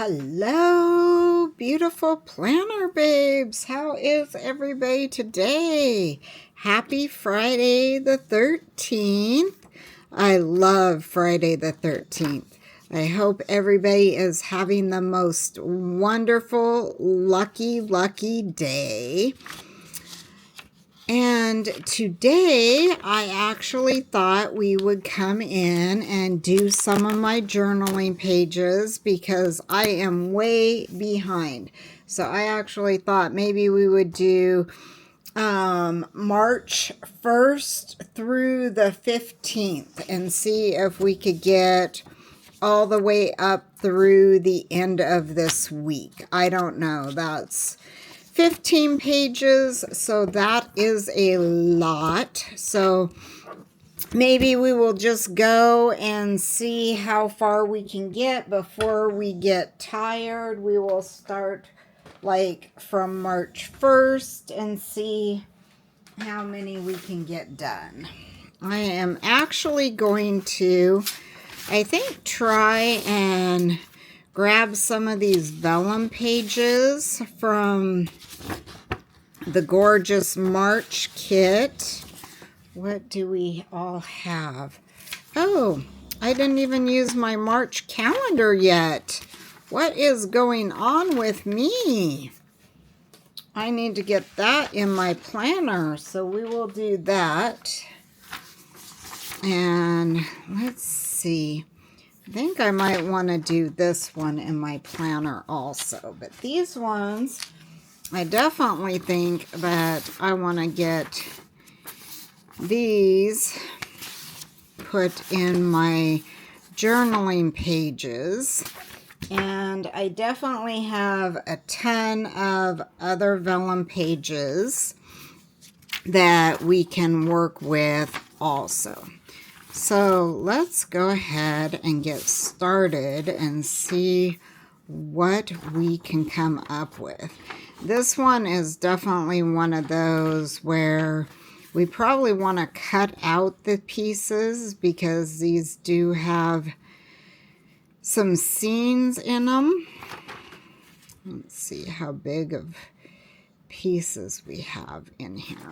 Hello, beautiful planner babes. How is everybody today? Happy Friday the 13th. I love Friday the 13th. I hope everybody is having the most wonderful, lucky day. And today I actually thought we would come in and do some of my journaling pages because I am way behind. So I actually thought maybe we would do March 1st through the 15th and see if we could get all the way up through the end of this week. I don't know. That's 15 pages, so that is a lot. So maybe we will just go and see how far we can get before we get tired. We will start like from March 1st and see how many we can get done. I am actually going to, I think, try and grab some of these vellum pages from the gorgeous March kit. What do we all have? Oh, I didn't even use my March calendar yet. What is going on with me? I need to get that in my planner, so we will do that. And let's see. I think I might want to do this one in my planner also. But these ones, I definitely think that I want to get these put in my journaling pages. And I definitely have a ton of other vellum pages that we can work with also. So let's go ahead and get started and see what we can come up with. This one is definitely one of those where we probably want to cut out the pieces because these do have some scenes in them. Let's see how big of pieces we have in here.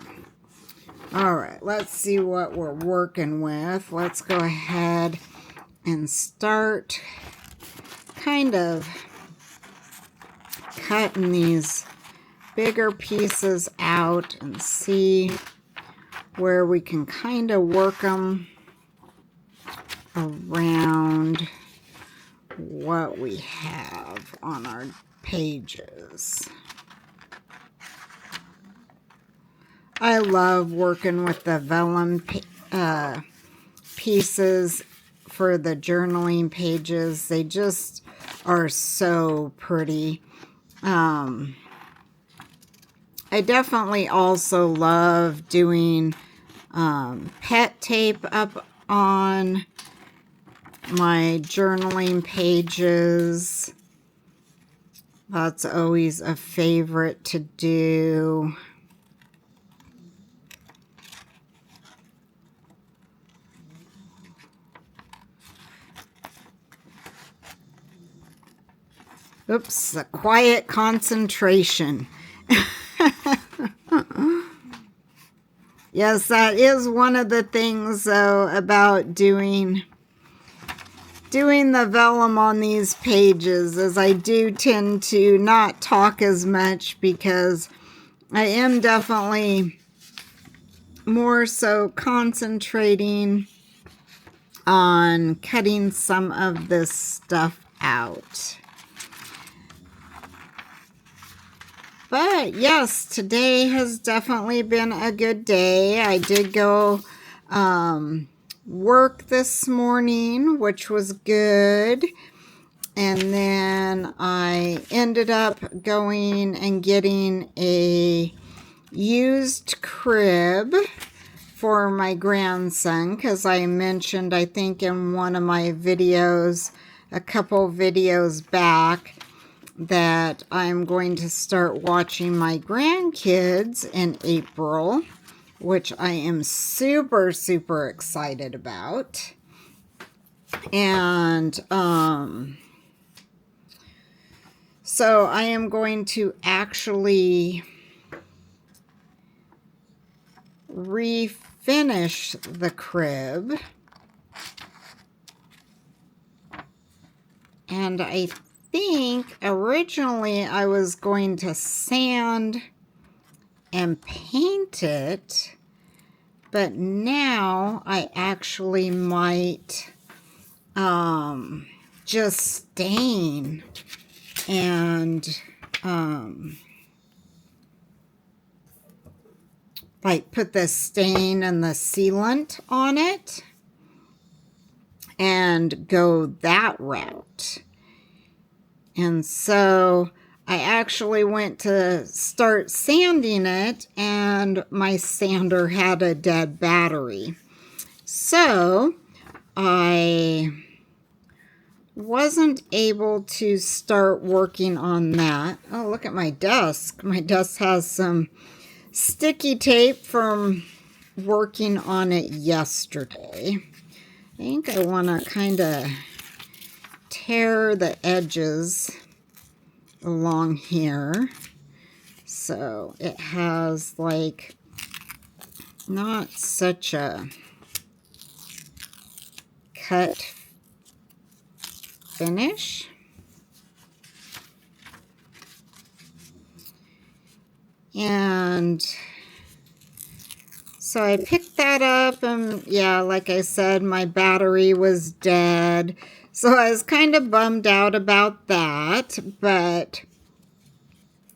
All right, let's see what we're working with. Let's go ahead and start kind of cutting these bigger pieces out and see where we can kind of work them around what we have on our pages. I love working with the vellum pieces for the journaling pages. They just are so pretty. I definitely also love doing pet tape up on my journaling pages. That's always a favorite to do. Oops, a quiet concentration. Yes, that is one of the things, though, about doing the vellum on these pages, is I do tend to not talk as much because I am definitely more so concentrating on cutting some of this stuff out. But yes, today has definitely been a good day. I did go work this morning, which was good. And then I ended up going and getting a used crib for my grandson, because I mentioned, I think in one of my videos, a couple videos back, that I'm going to start watching my grandkids in April, which I am super excited about. And So I am going to actually refinish the crib. And I think originally I was going to sand and paint it, but now I actually might just stain and like put the stain and the sealant on it and go that route. And so I actually went to start sanding it, and my sander had a dead battery. So I wasn't able to start working on that. Oh, look at my desk. My desk has some sticky tape from working on it yesterday. I think I want to kind of tear the edges along here so it has like not such a cut finish. And so I picked that up, and yeah, like I said, my battery was dead. So I was kind of bummed out about that, but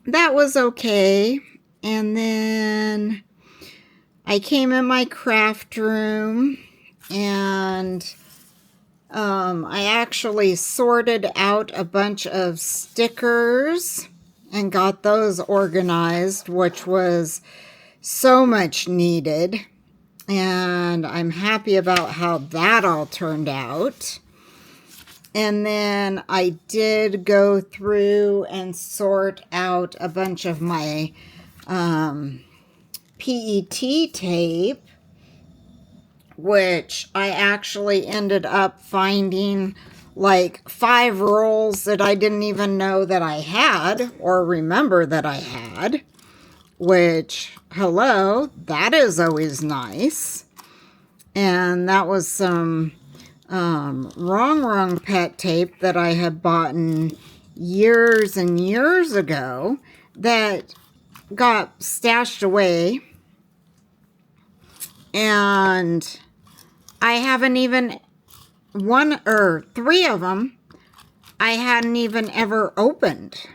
that was okay. And then I came in my craft room, and I actually sorted out a bunch of stickers and got those organized, which was so much needed. And I'm happy about how that all turned out. And then I did go through and sort out a bunch of my PET tape, which I actually ended up finding like 5 rolls that I didn't even know that I had or remember that I had, which, hello, that is always nice. And that was some wrong pet tape that I had bought years and years ago that got stashed away, and I haven't even, 1 or 3 of them I hadn't even ever opened.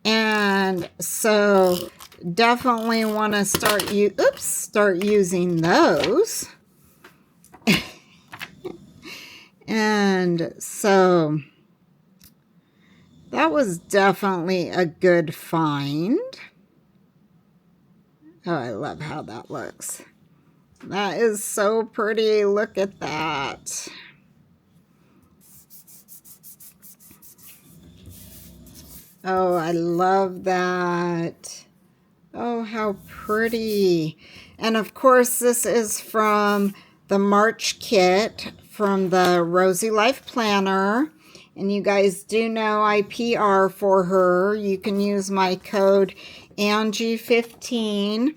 And so definitely want to start using those. And so that was definitely a good find. Oh, I love how that looks. That is so pretty. Look at that. Oh, I love that. Oh, how pretty. And of course, this is from the March kit from the Rosy Life Planner. And you guys do know I PR for her. You can use my code Angie15.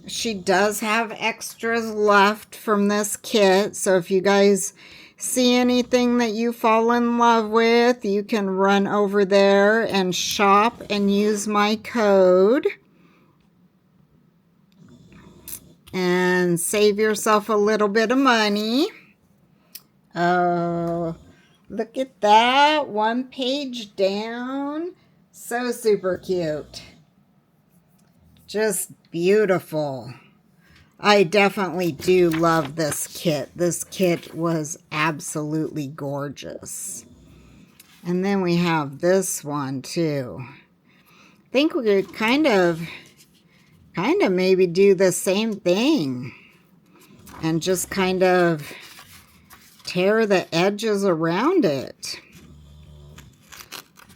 She does have extras left from this kit. So if you guys see anything that you fall in love with, you can run over there and shop and use my code. And save yourself a little bit of money. Oh, look at that. 1 page down. So super cute. Just beautiful. I definitely do love this kit. This kit was absolutely gorgeous. And then we have this one too. I think we could kind of maybe do the same thing and just kind of tear the edges around it.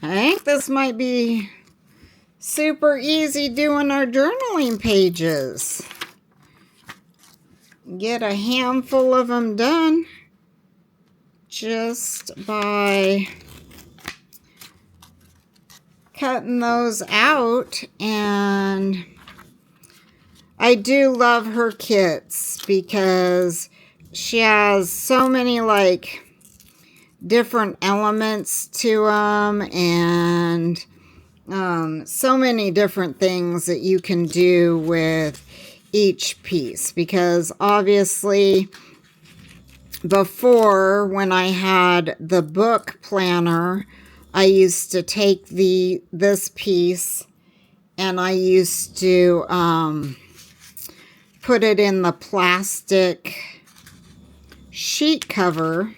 I think this might be super easy doing our journaling pages. Get a handful of them done just by cutting those out, and I do love her kits because she has so many like different elements to them, and so many different things that you can do with each piece. Because obviously before, when I had the book planner, I used to take this piece and I used to put it in the plastic sheet cover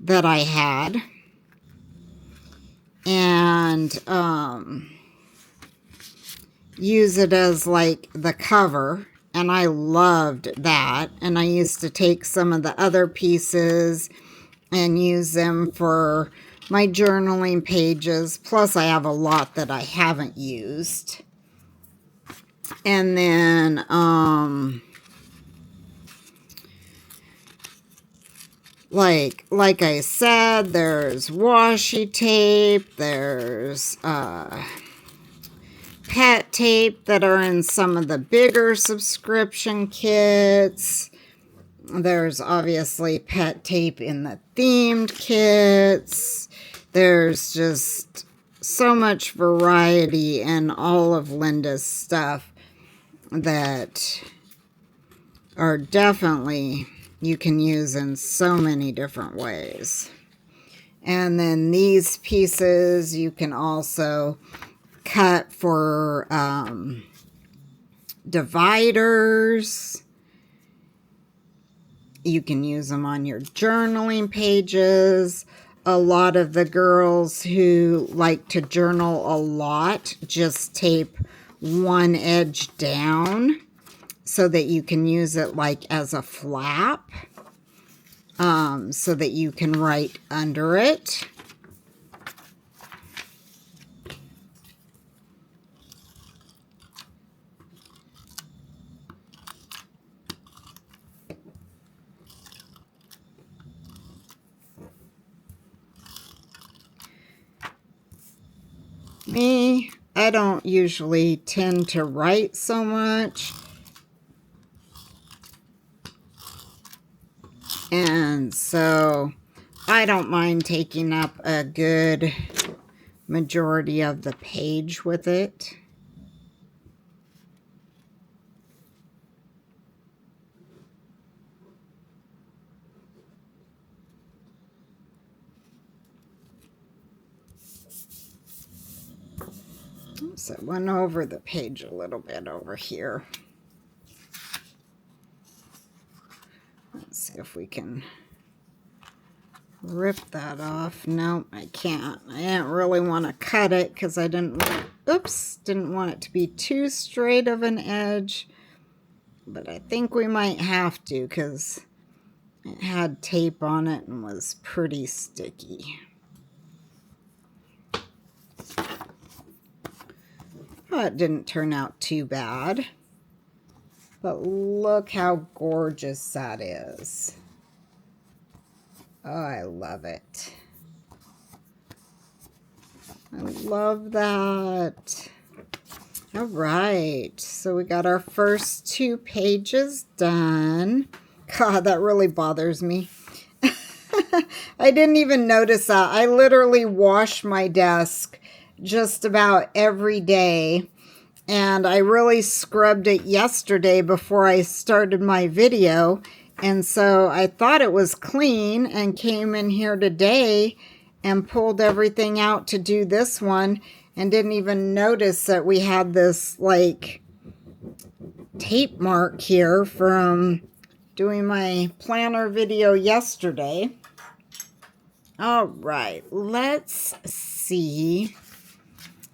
that I had, and use it as like the cover, and I loved that. And I used to take some of the other pieces and use them for my journaling pages. Plus I have a lot that I haven't used. And then like I said, there's washi tape, there's pet tape that are in some of the bigger subscription kits. There's obviously pet tape in the themed kits. There's just so much variety in all of Linda's stuff that are definitely you can use in so many different ways. And then these pieces you can also cut for dividers. You can use them on your journaling pages. A lot of the girls who like to journal a lot just tape one edge down so that you can use it like as a flap, so that you can write under it. Me, I don't usually tend to write so much. And so I don't mind taking up a good majority of the page with it. So I went over the page a little bit over here. Let's see if we can rip that off. No, I can't. I didn't really want to cut it because I didn't want it to be too straight of an edge. But I think we might have to because it had tape on it and was pretty sticky. Well, it didn't turn out too bad. But look how gorgeous that is. Oh, I love it. I love that. All right, so we got our first 2 pages done. God, that really bothers me. I didn't even notice that. I literally wash my desk just about every day. And I really scrubbed it yesterday before I started my video. And so I thought it was clean and came in here today and pulled everything out to do this one and didn't even notice that we had this like tape mark here from doing my planner video yesterday. All right, let's see.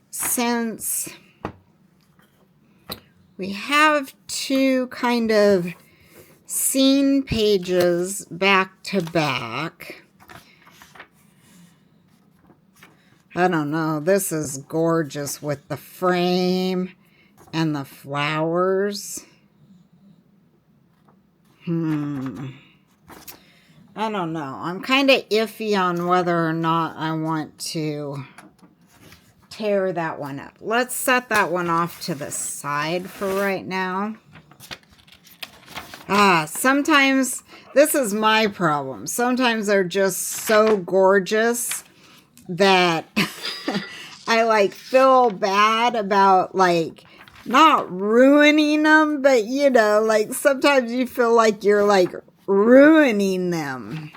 Since we have 2 kind of scene pages back to back, I don't know, this is gorgeous with the frame and the flowers. I don't know. I'm kind of iffy on whether or not I want to tear that one up. Let's set that one off to the side for right now. Sometimes, this is my problem. Sometimes they're just so gorgeous that I like feel bad about like not ruining them, but you know, like sometimes you feel like you're like ruining them.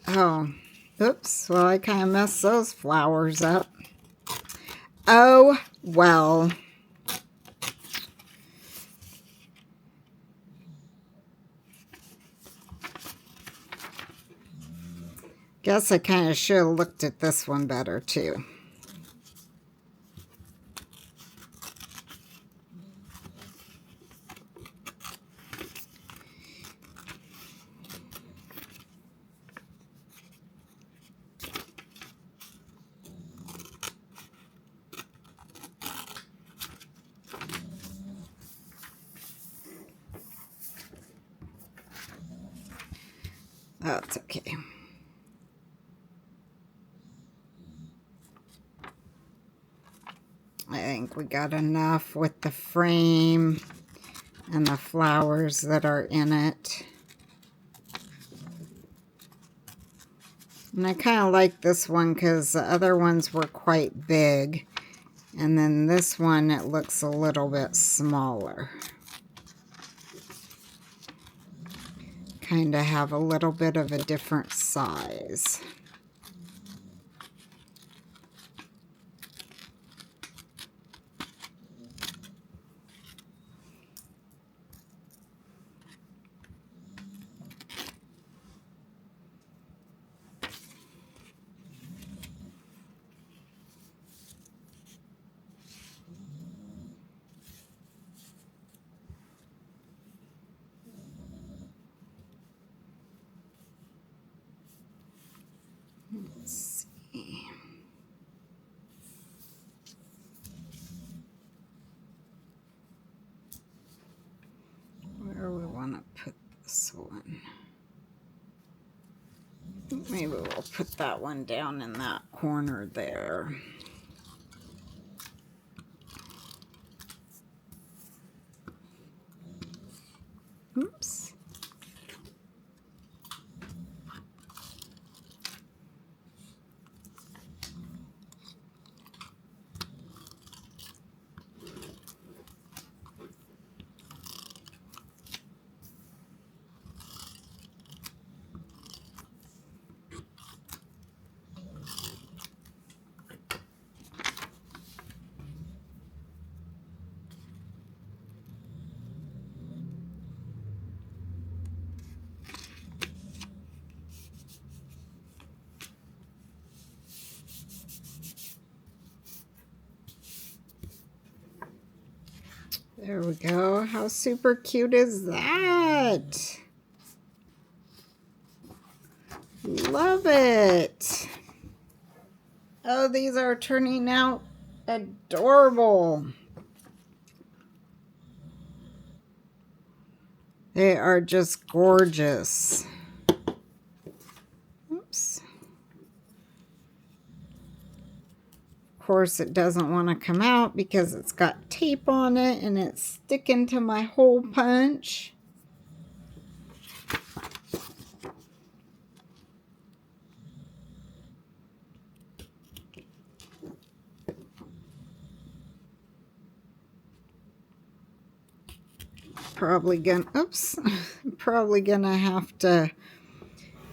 Oh, oops. Well, I kind of messed those flowers up. Oh, well. Guess I kind of should have looked at this one better, too. That's okay. I think we got enough with the frame and the flowers that are in it. And I kind of like this one because the other ones were quite big. And then this one, it looks a little bit smaller. Kind of have a little bit of a different size. Let's see. Where we want to put this one. Maybe we'll put that one down in that corner there. Oops. There we go. How super cute is that? Love it. Oh, these are turning out adorable. They are just gorgeous. Oops. Of course, it doesn't want to come out because it's got tape on it and it's sticking to my hole punch. Probably gonna have to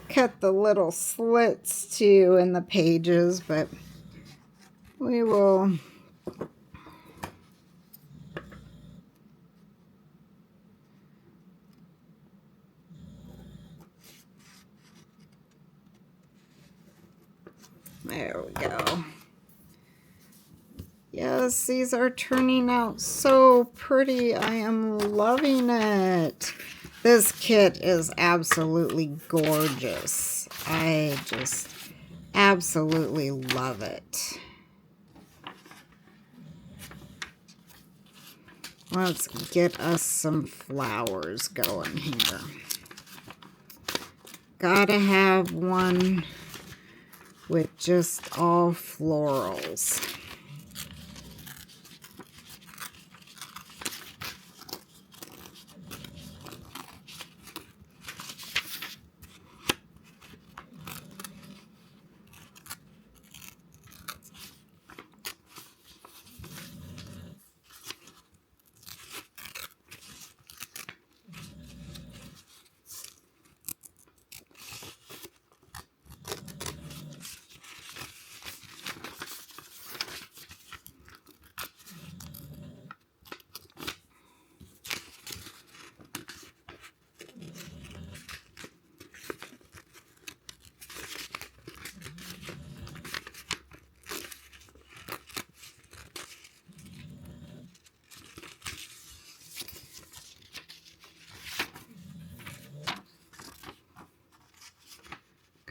cut the little slits too in the pages, but we will. There we go. Yes, these are turning out so pretty. I am loving it. This kit is absolutely gorgeous. I just absolutely love it. Let's get us some flowers going here. Gotta have one with just all florals.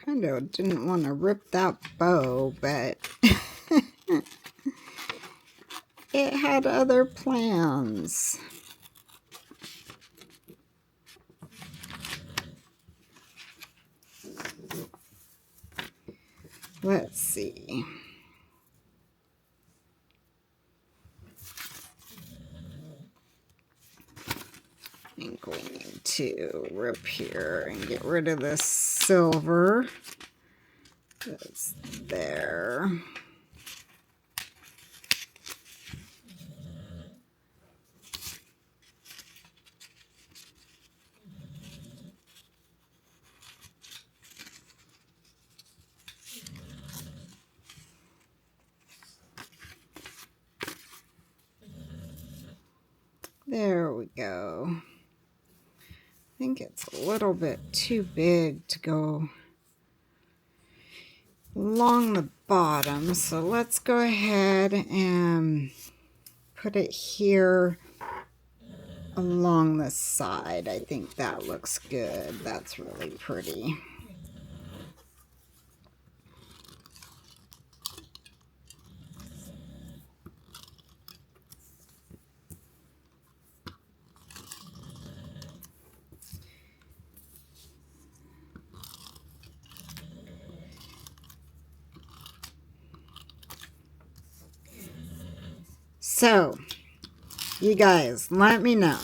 Kind of didn't want to rip that bow, but it had other plans. Let's see. I think we need to rip here and get rid of this silver that's there. There we go. I think it's a little bit too big to go along the bottom, so let's go ahead and put it here along the side. I think that looks good. That's really pretty. So, you guys, let me know.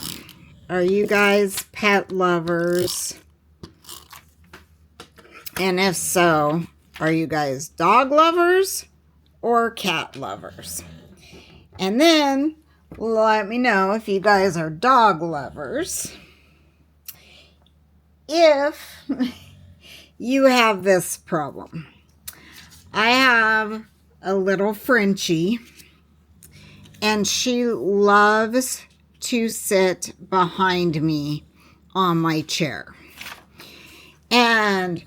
Are you guys pet lovers? And if so, are you guys dog lovers or cat lovers? And then, let me know if you guys are dog lovers. If you have this problem. I have a little Frenchie, and she loves to sit behind me on my chair. And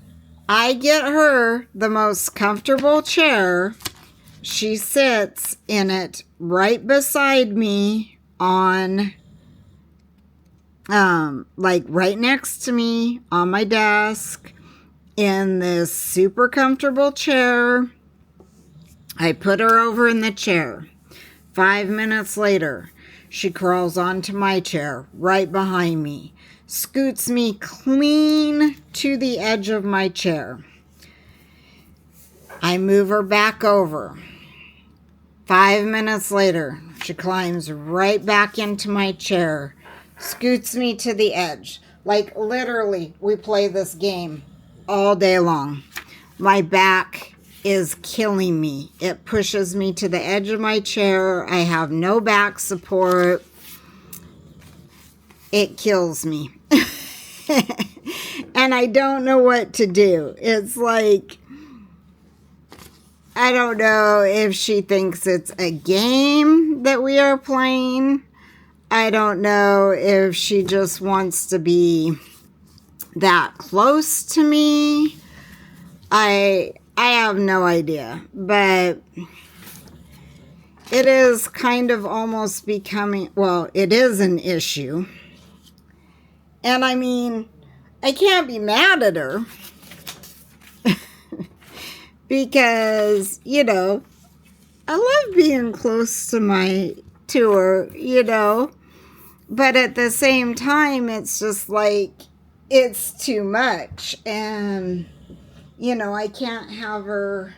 I get her the most comfortable chair. She sits in it right beside me on, like right next to me on my desk in this super comfortable chair. I put her over in the chair. 5 minutes later, she crawls onto my chair right behind me, scoots me clean to the edge of my chair. I move her back over. 5 minutes later, she climbs right back into my chair, scoots me to the edge. Like literally, we play this game all day long. My back is killing me. It pushes me to the edge of my chair. I have no back support. It kills me. And I don't know what to do. It's like, I don't know if she thinks it's a game that we are playing. I don't know if she just wants to be that close to me. I have no idea, but it is kind of almost becoming, well, it is an issue. And I mean, I can't be mad at her because, you know, I love being close to her, you know, but at the same time, it's just like, it's too much. And, you know, I can't have her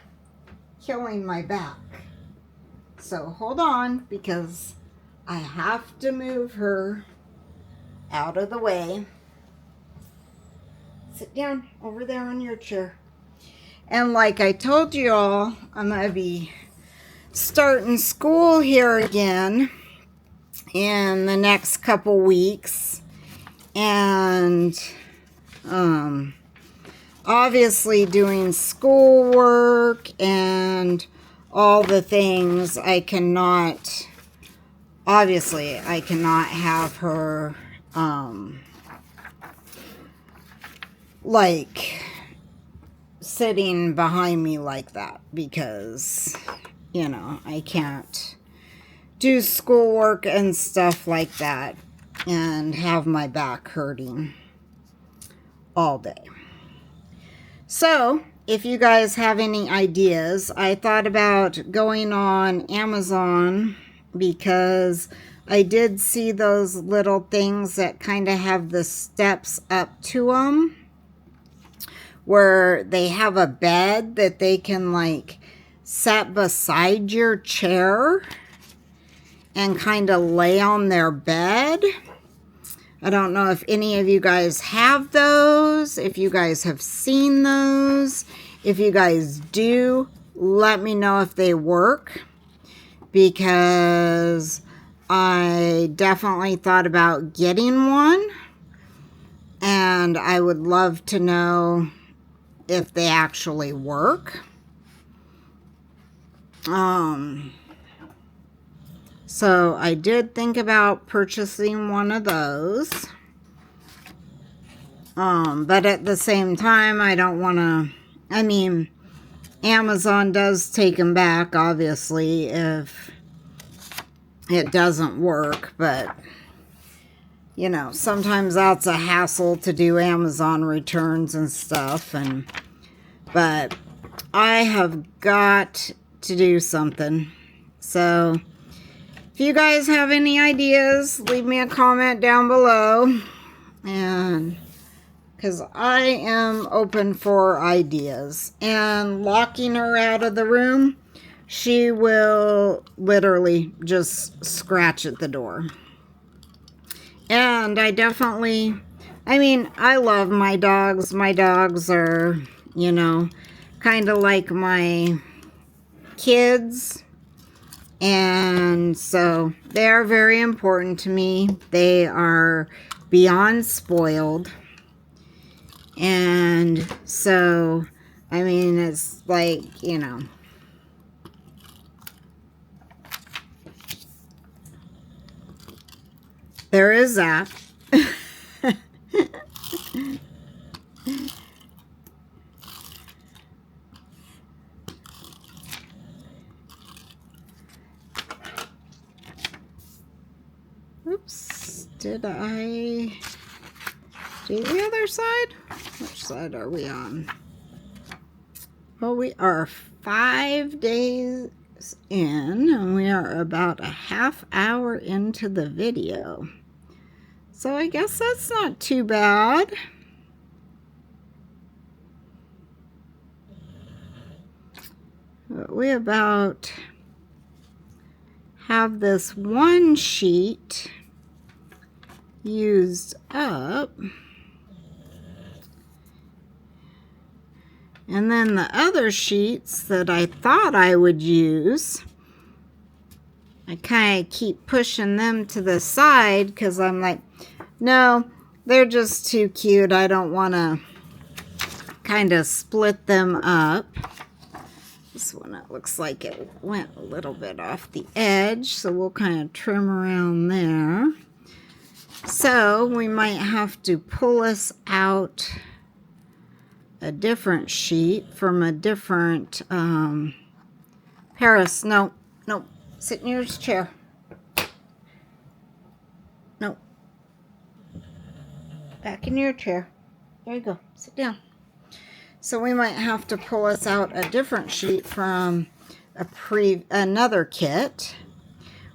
killing my back. So hold on, because I have to move her out of the way. Sit down over there on your chair. And like I told you all, I'm going to be starting school here again in the next couple weeks. And obviously doing schoolwork and all the things, I cannot have her like sitting behind me like that, because, you know, I can't do schoolwork and stuff like that and have my back hurting all day. So if you guys have any ideas, I thought about going on Amazon, because I did see those little things that kind of have the steps up to them, where they have a bed that they can like set beside your chair and kind of lay on their bed. I don't know if any of you guys have those, if you guys have seen those. If you guys do, let me know if they work, because I definitely thought about getting one, and I would love to know if they actually work. So I did think about purchasing one of those. But at the same time, I don't want to, I mean, Amazon does take them back, obviously, if it doesn't work. But, you know, sometimes that's a hassle to do Amazon returns and stuff. But I have got to do something. So if you guys have any ideas, leave me a comment down below. And because I am open for ideas. And locking her out of the room, she will literally just scratch at the door. And I mean, I love my dogs. My dogs are, you know, kind of like my kids. And so they are very important to me. They are beyond spoiled. And so, I mean, it's like, you know, there is that. Oops, did I do the other side? Which side are we on? Well, we are 5 days in, and we are about a half hour into the video. So I guess that's not too bad. But we about have this one sheet used up. And then the other sheets that I thought I would use, I kind of keep pushing them to the side because I'm like, no, they're just too cute. I don't want to kind of split them up. This one, it looks like it went a little bit off the edge, so we'll kind of trim around there. So we might have to pull us out a different sheet from a different Paris. No, sit in your chair. No, back in your chair. There you go, sit down. So we might have to pull us out a different sheet from another kit,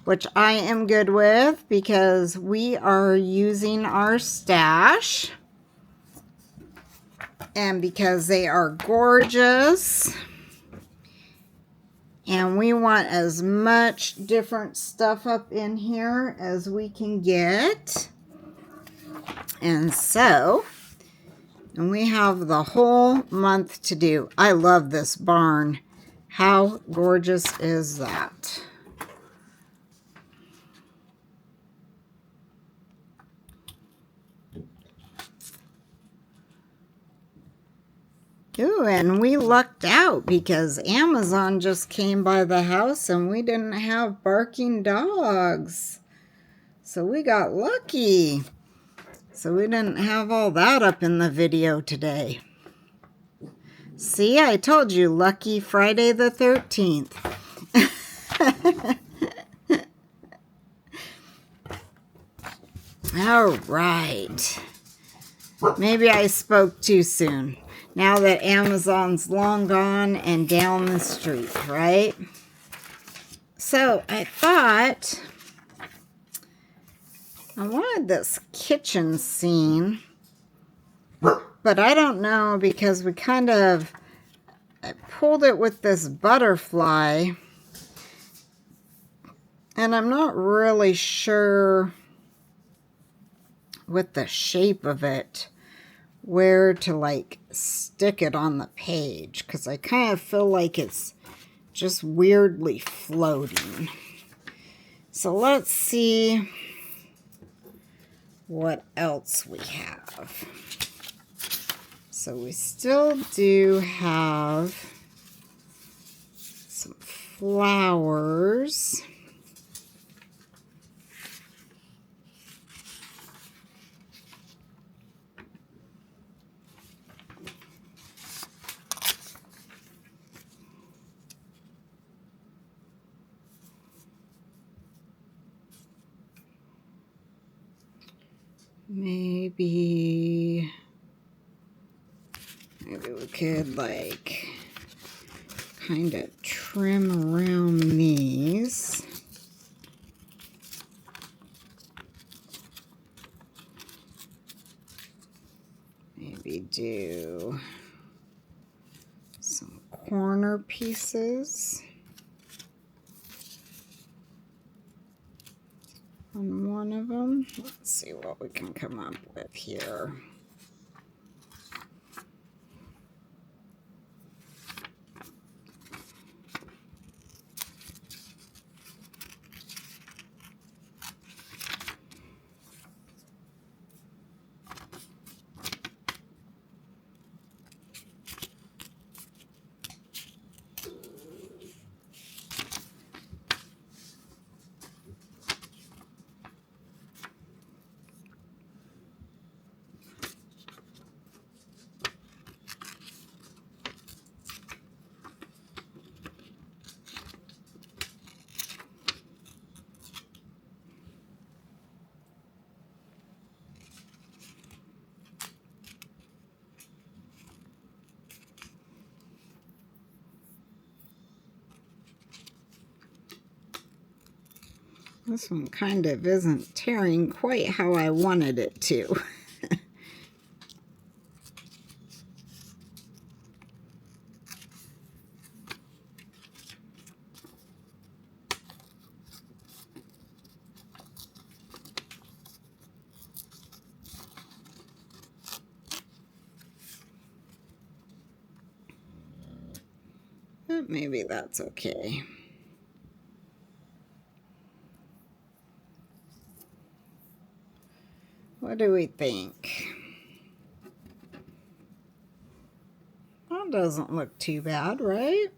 which I am good with because we are using our stash. And because they are gorgeous. And we want as much different stuff up in here as we can get. And so, and we have the whole month to do. I love this barn. How gorgeous is that? Ooh, and we lucked out because Amazon just came by the house and we didn't have barking dogs. So we got lucky. So we didn't have all that up in the video today. See, I told you, lucky Friday the 13th. All right. Maybe I spoke too soon. Now that Amazon's long gone and down the street, right? So I thought I wanted this kitchen scene, but I don't know because we kind of I pulled it with this butterfly, and I'm not really sure with the shape of it where to like stick it on the page, because I kind of feel like it's just weirdly floating. So let's see what else we have. So we still do have some flowers. Maybe we could like kind of trim around these. Maybe do some corner pieces on one of them. Let's see what we can come up with here. This one kind of isn't tearing quite how I wanted it to. But maybe that's okay. What do we think? That doesn't look too bad, right?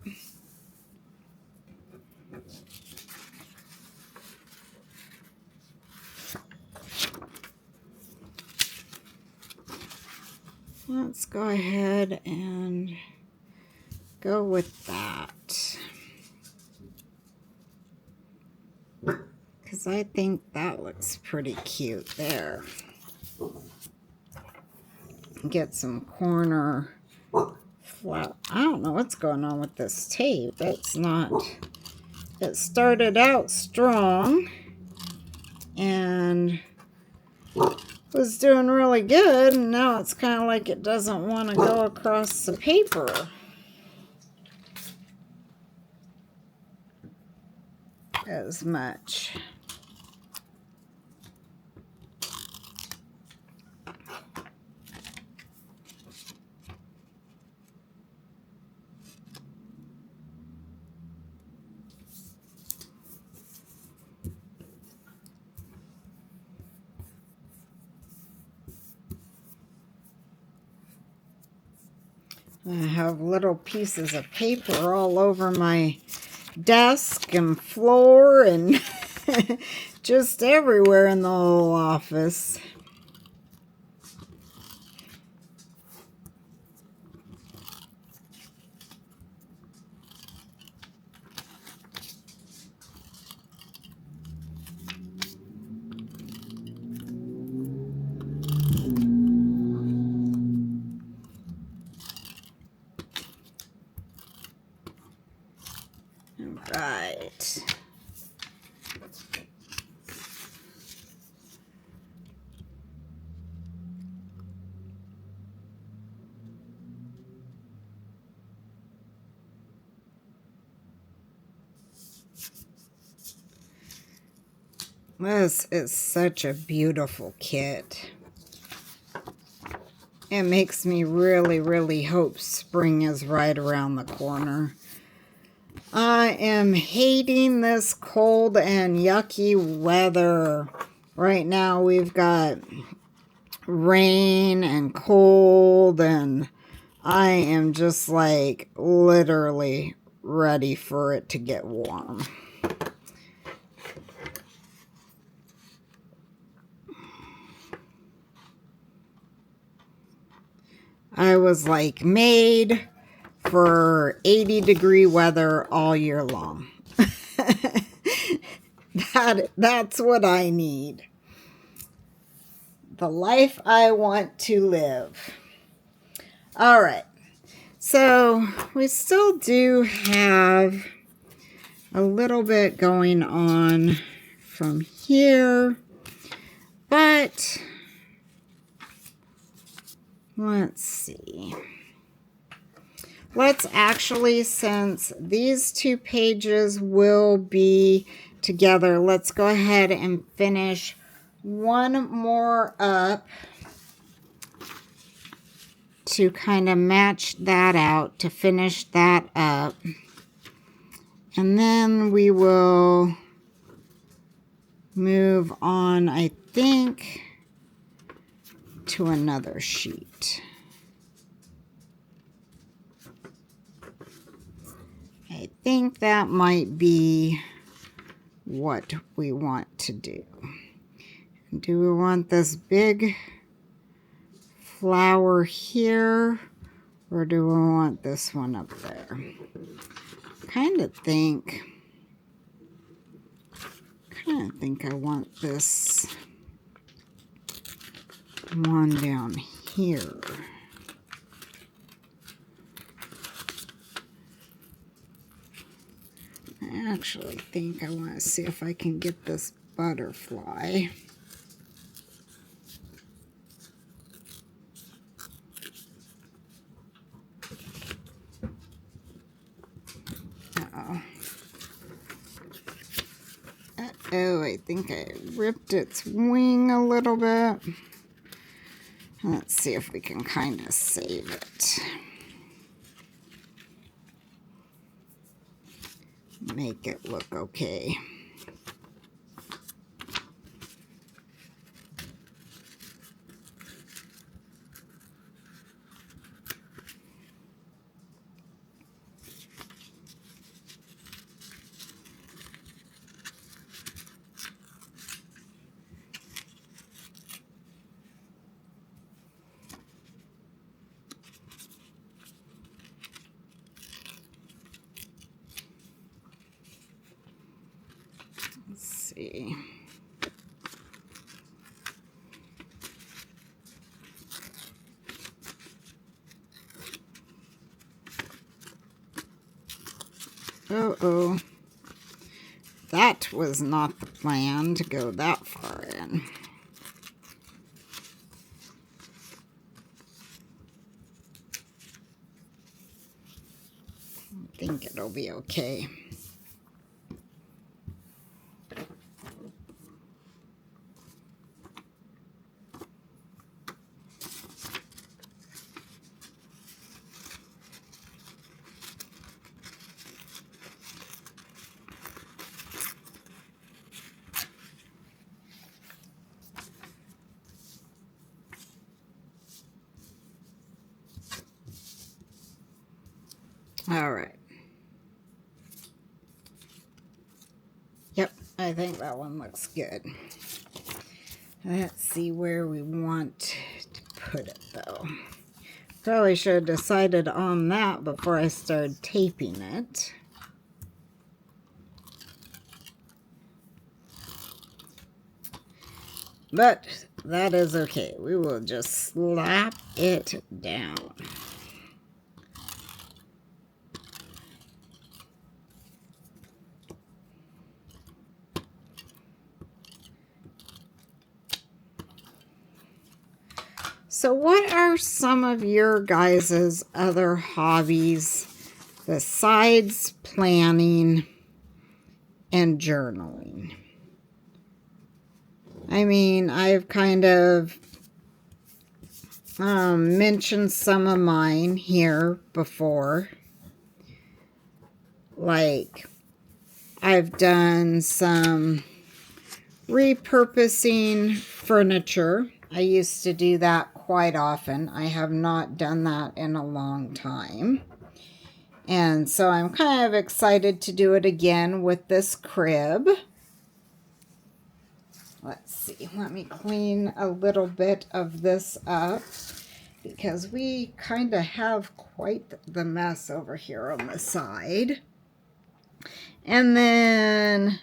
Let's go ahead and go with that. Because I think that looks pretty cute there. Get some corner flat. I don't know what's going on with this tape. It's not. It started out strong, and was doing really good, and now it's kind of like it doesn't want to go across the paper as much. I have little pieces of paper all over my desk and floor and just everywhere in the whole office. Right. This is such a beautiful kit. It makes me really, really hope spring is right around the corner. I am hating this cold and yucky weather. Right now we've got rain and cold, and I am just like literally ready for it to get warm. I was like made for 80-degree weather all year long. That's what I need. The life I want to live. All right. So we still do have a little bit going on from here, but let's see. Let's actually, since these two pages will be together, let's go ahead and finish one more up to kind of match that out, to finish that up. And then we will move on, I think, to another sheet. I think that might be what we want to do. Do we want this big flower here, or do we want this one up there? Kind of think I want this one down here. I actually think I want to see if I can get this butterfly. Uh-oh, I think I ripped its wing a little bit. Let's see if we can kind of save it. Make it look okay. Let's see. Uh-oh. That was not the plan to go that far in. think it'll be okay. All right. Yep, I think that one looks good. Let's see where we want to put it, though. Probably should have decided on that before I started taping it. But that is okay. We will just slap it down. So what are some of your guys' other hobbies besides planning and journaling? I mean, I've kind of mentioned some of mine here before. Like, I've done some repurposing furniture. I used to do that quite often. I have not done that in a long time. And so I'm kind of excited to do it again with this crib. Let's see, let me clean a little bit of this up because we kind of have quite the mess over here on the side. And then,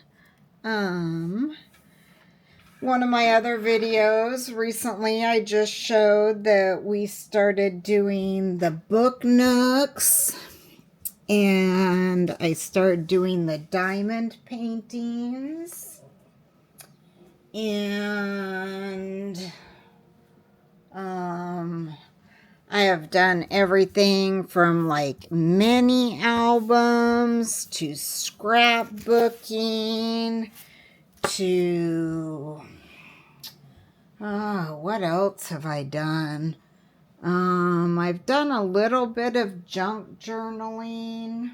one of my other videos recently, I just showed that we started doing the book nooks. And I started doing the diamond paintings. And I have done everything from like mini albums to scrapbooking to what else have I done? I've done a little bit of junk journaling.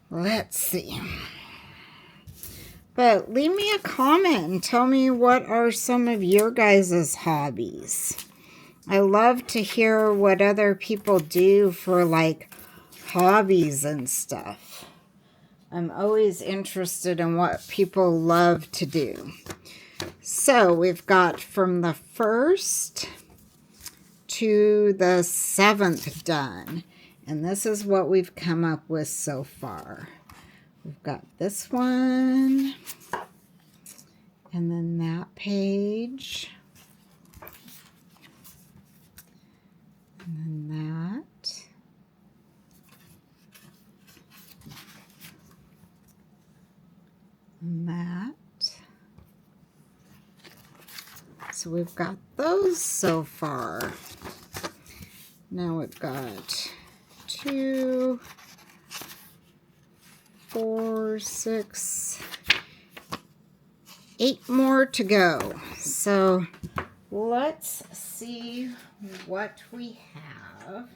Let's see. But leave me a comment and tell me what are some of your guys' hobbies. I love to hear what other people do for like hobbies and stuff. I'm always interested in what people love to do. So we've got from the 1st to the 7th done. And this is what we've come up with so far. We've got this one. And then that page. And then that. And that. So we've got those so far. Now we've got 2, 4, 6, 8 more to go. So let's see what we have.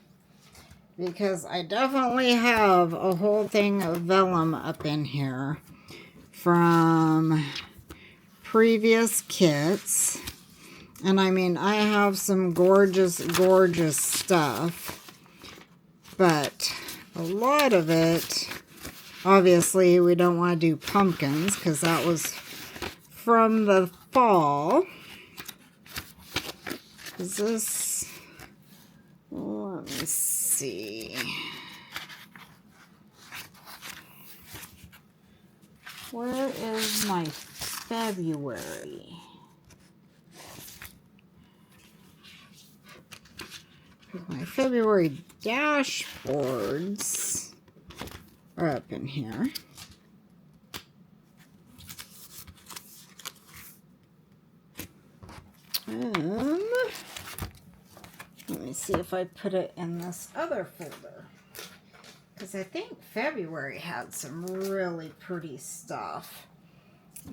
Because I definitely have a whole thing of vellum up in here from previous kits. And I mean, I have some gorgeous, gorgeous stuff. But a lot of it, obviously, we don't want to do pumpkins because that was from the fall. Is this... Let me see. Where is my February? My February dashboards are up in here. Let me see if I put it in this other folder. Because I think February had some really pretty stuff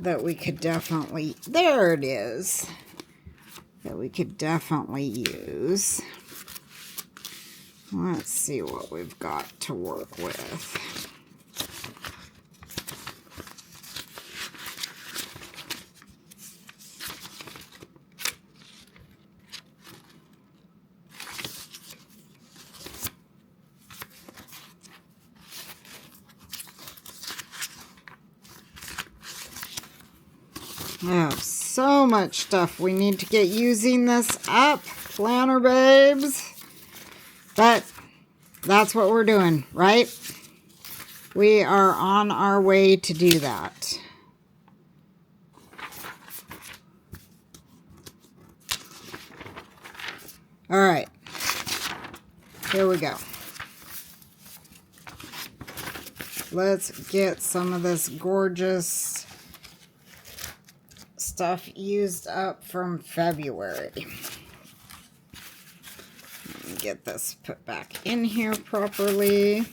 that we could definitely, there it is, that we could definitely use. Let's see what we've got to work with. I have so much stuff we need to get using this up, planner babes. But that's what we're doing, right? We are on our way to do that. All right. Here we go. Let's get some of this gorgeous stuff used up from February. Let me get this put back in here properly.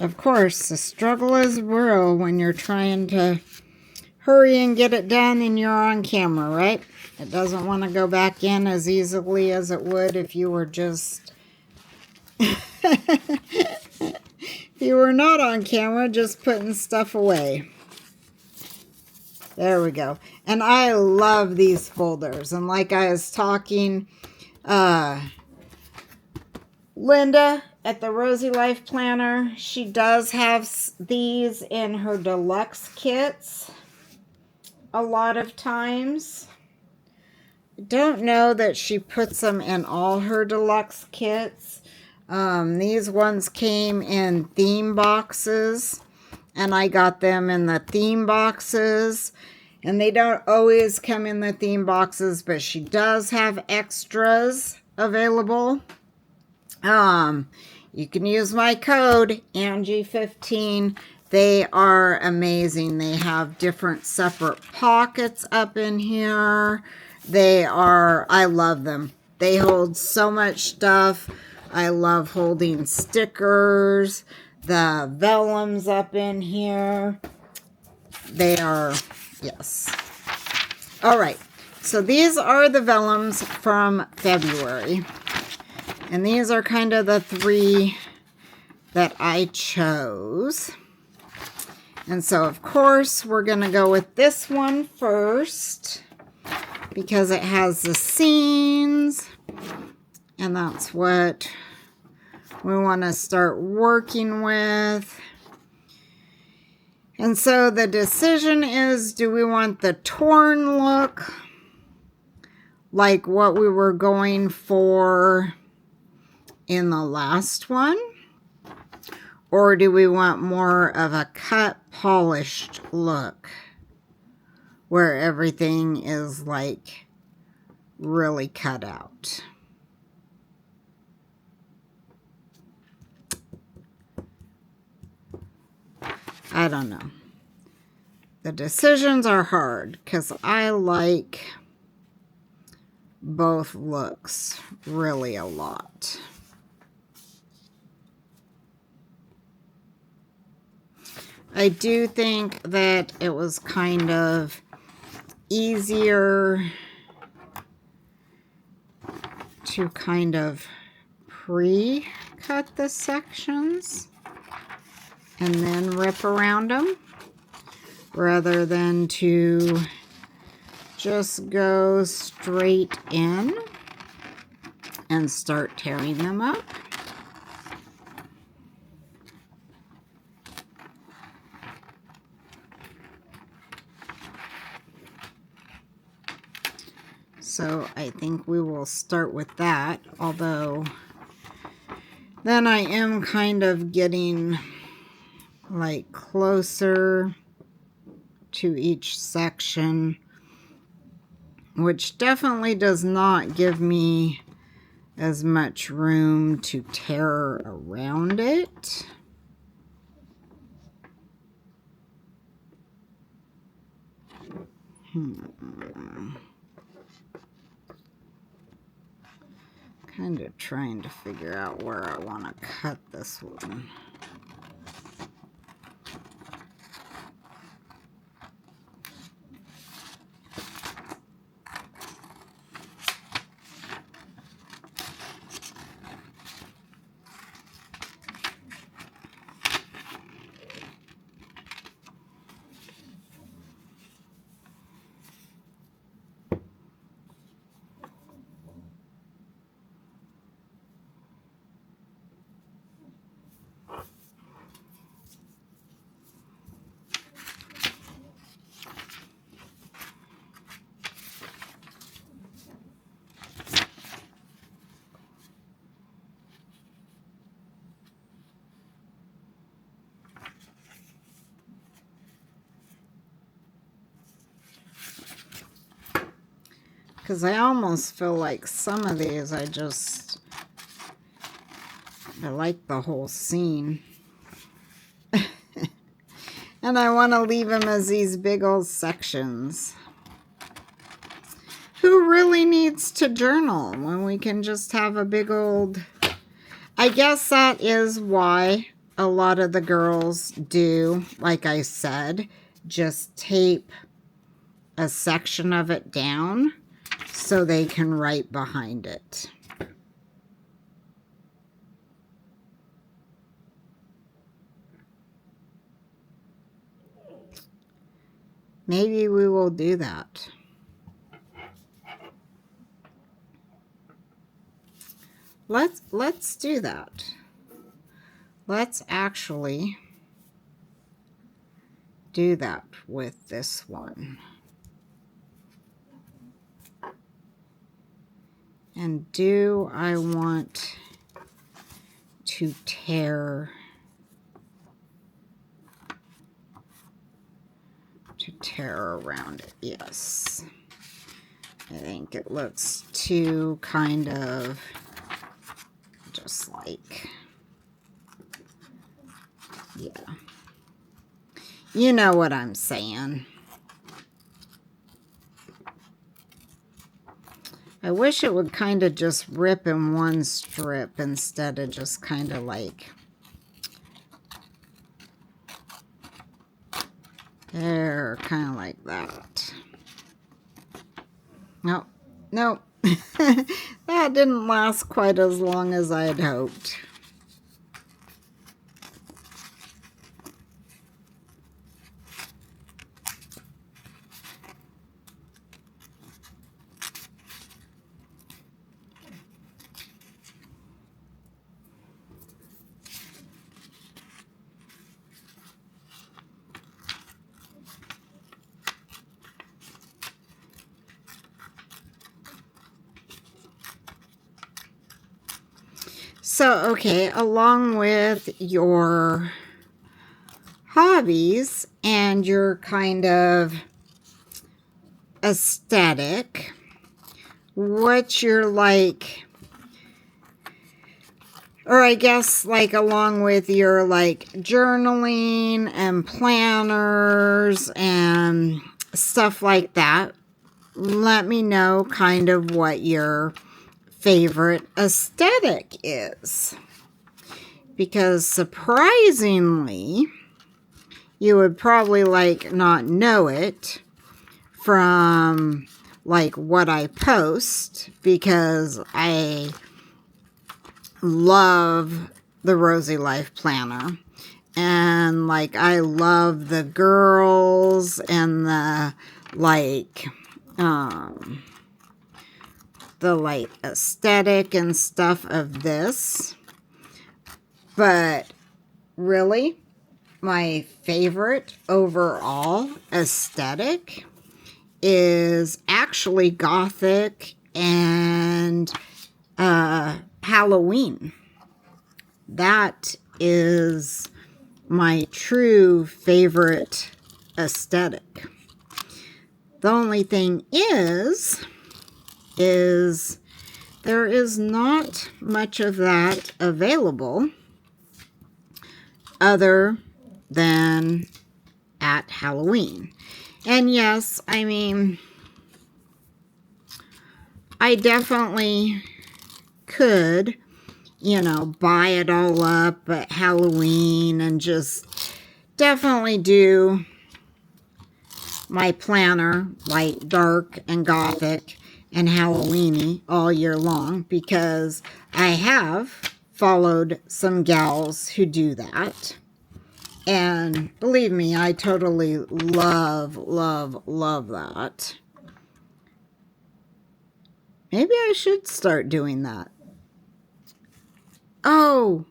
Of course, the struggle is real when you're trying to hurry and get it done and you're on camera, right? It doesn't want to go back in as easily as it would if you were just... if you were not on camera, just putting stuff away. There we go. And I love these folders. And like I was talking, Linda at the Rosy Life Planner, she does have these in her deluxe kits a lot of times. I don't know that she puts them in all her deluxe kits. These ones came in theme boxes, and I got them in the theme boxes. And they don't always come in the theme boxes, but she does have extras available. You can use my code, Angie15. They are amazing. They have different separate pockets up in here. I love them. They hold so much stuff. I love holding stickers, the vellums up in here. They are, yes. All right. So these are the vellums from February. And these are kind of the three that I chose. And so, of course, we're going to go with this one first because it has the scenes. And that's what we want to start working with. And so the decision is, do we want the torn look like what we were going for in the last one? Or do we want more of a cut, polished look where everything is like really cut out? I don't know. The decisions are hard because I like both looks really a lot. I do think that it was kind of easier to kind of pre-cut the sections and then rip around them rather than to just go straight in and start tearing them up. So I think we will start with that, although then I am kind of getting like closer to each section, which definitely does not give me as much room to tear around it. Kind of trying to figure out where I want to cut this one. Because I almost feel like some of these I like the whole scene. And I want to leave them as these big old sections. Who really needs to journal when we can just have a big old... I guess that is why a lot of the girls do, like I said, just tape a section of it down so they can write behind it. Maybe we will do that. Let's do that. Let's actually do that with this one. And do I want to tear around it? Yes. I think it looks too kind of just like, yeah. You know what I'm saying. I wish it would kind of just rip in one strip instead of just kind of like there, kind of like that. Nope, nope. That didn't last quite as long as I had hoped. So, okay, along with your hobbies and your kind of aesthetic, what you're like, or I guess like along with your like journaling and planners and stuff like that, let me know kind of what your favorite aesthetic is, because surprisingly you would probably like not know it from like what I post, because I love the Rosy Life Planner and like I love the girls and the like aesthetic and stuff of this. But really, my favorite overall aesthetic is actually Gothic and Halloween. That is my true favorite aesthetic. The only thing is there is not much of that available other than at Halloween. And yes, I mean, I definitely could, you know, buy it all up at Halloween and just definitely do my planner light, dark, and gothic and Halloweeny all year long, because I have followed some gals who do that. And believe me, I totally love that. Maybe I should start doing that. Oh.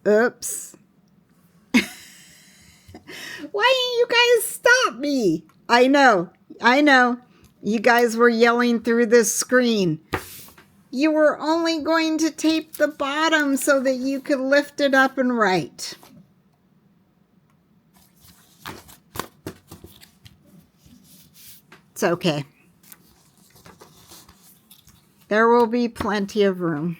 Oops. Why didn't you guys stop me? I know. You guys were yelling through this screen. You were only going to tape the bottom so that you could lift it up and write. It's okay. There will be plenty of room.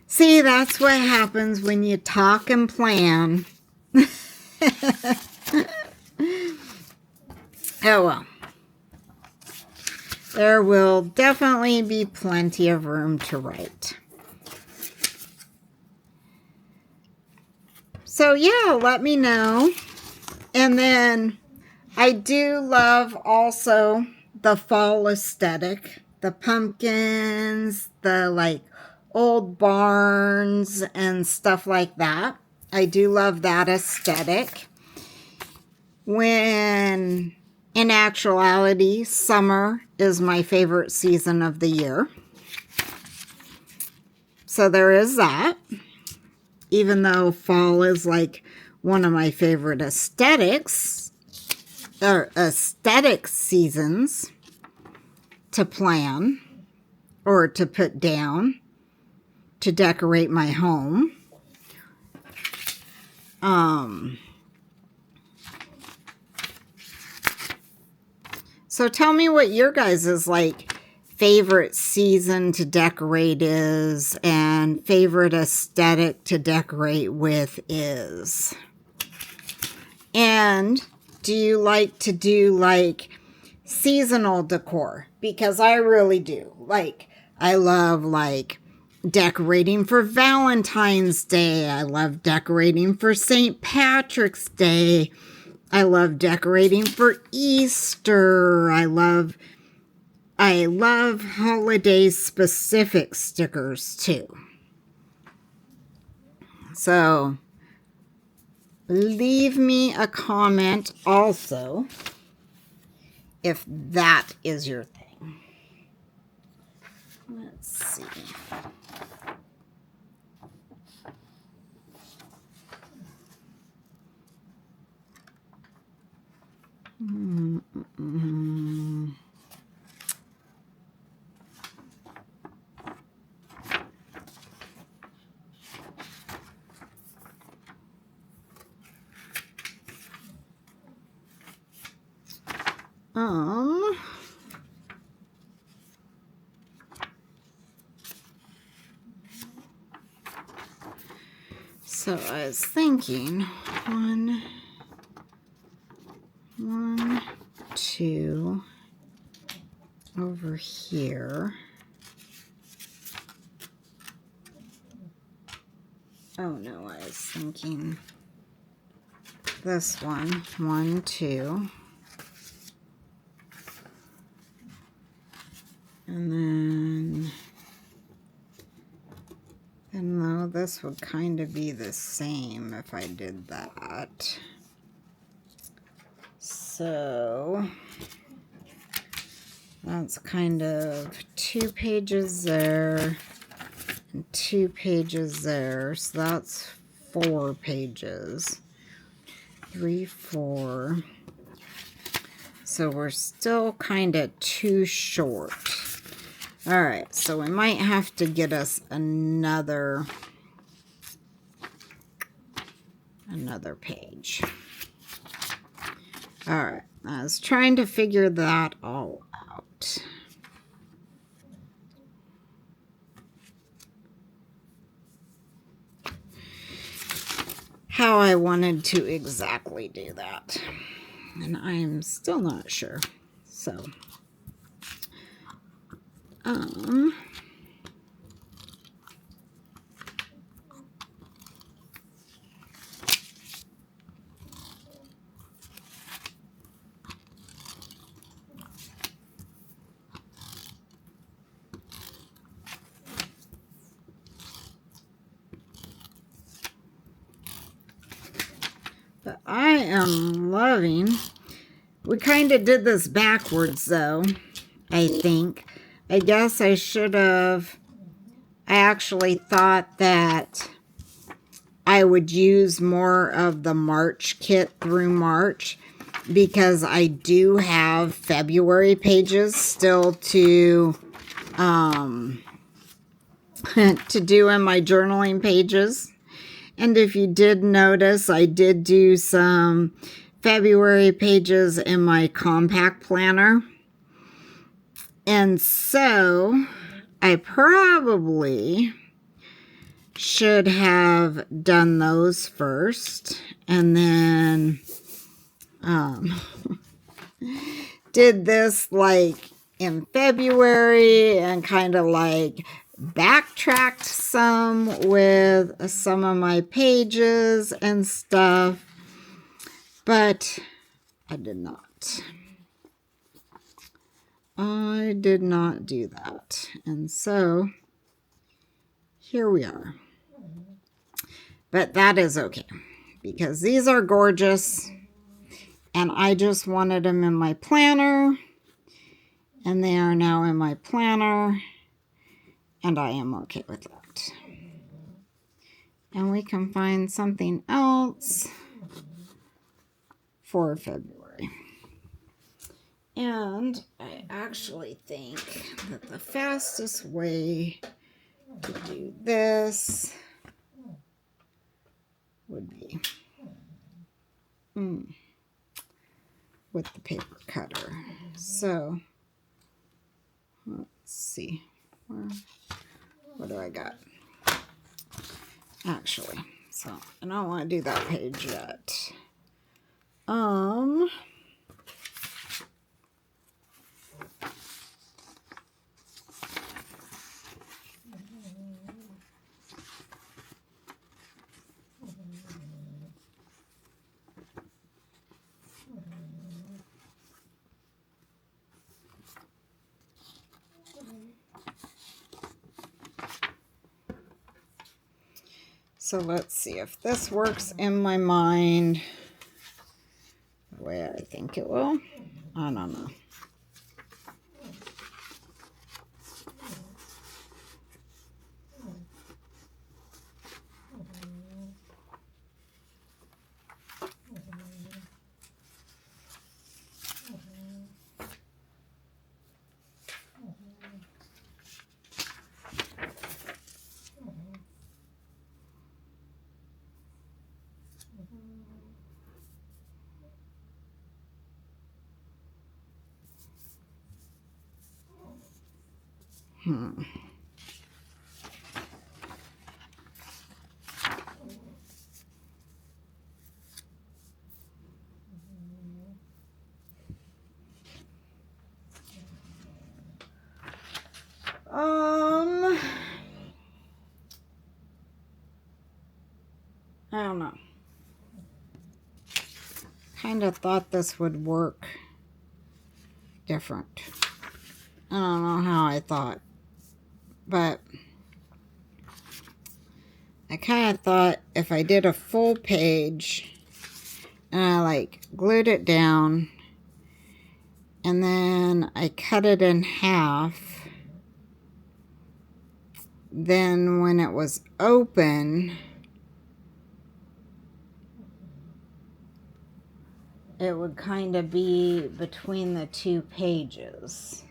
See, that's what happens when you talk and plan. Oh well. There will definitely be plenty of room to write. So yeah, let me know. And then I do love also the fall aesthetic. The pumpkins, the like old barns and stuff like that. I do love that aesthetic. When in actuality, summer is my favorite season of the year. So there is that. Even though fall is like one of my favorite aesthetics, or aesthetic seasons to plan or to put down to decorate my home. So tell me what your guys' like favorite season to decorate is and favorite aesthetic to decorate with is. And do you like to do like seasonal decor? Because I really do. Like, I love like decorating for Valentine's Day. I love decorating for St. Patrick's Day. I love decorating for Easter. I love holiday specific stickers too. So leave me a comment also if that is your thing. Let's see. So I was thinking one, two, over here. Oh no, I was thinking this one, two. And then, and though this would kind of be the same if I did that. So that's kind of 2 pages there and 2 pages there. So that's 4 pages. 3, 4. So we're still kind of too short. All right, so we might have to get us another another page. All right, I was trying to figure that all out. How I wanted to exactly do that. And I'm still not sure. So, but I am loving, we kind of did this backwards though, I think. I guess I should have, I actually thought that I would use more of the March kit through March, because I do have February pages still to to do in my journaling pages. And if you did notice, I did do some February pages in my compact planner. And so I probably should have done those first, and then did this like in February and kind of like backtracked some with some of my pages and stuff, but I did not. I did not do that. And so here we are. But that is okay, because these are gorgeous and I just wanted them in my planner, and they are now in my planner, and I am okay with that. And we can find something else for February. And I actually think that the fastest way to do this would be with the paper cutter. So let's see. What do I got? Actually, so I don't want to do that page yet. So let's see if this works in my mind the way I think it will. I don't know. I don't know. Kind of thought this would work different. I don't know how I thought, but I kind of thought if I did a full page and I like glued it down and then I cut it in half, then when it was open, it would kind of be between the two pages.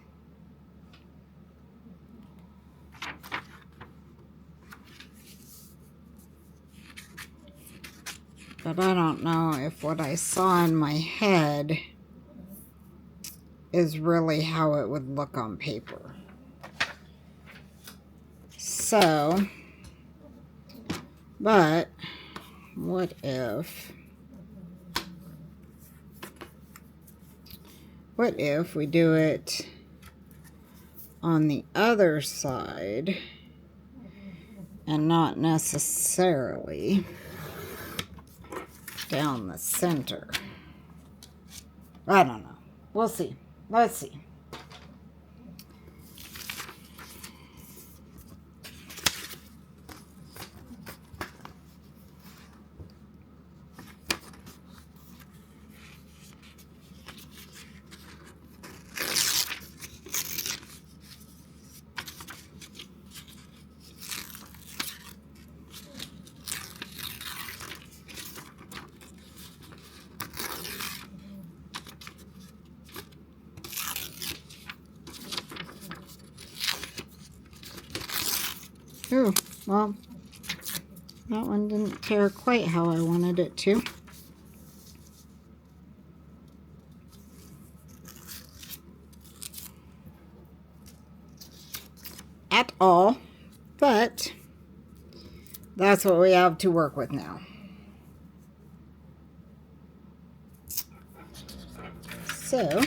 But I don't know if what I saw in my head is really how it would look on paper. So, but what if we do it on the other side and not necessarily down the center? I don't know. We'll see. Let's see. Ooh, well, that one didn't tear quite how I wanted it to. At all, but that's what we have to work with now. So,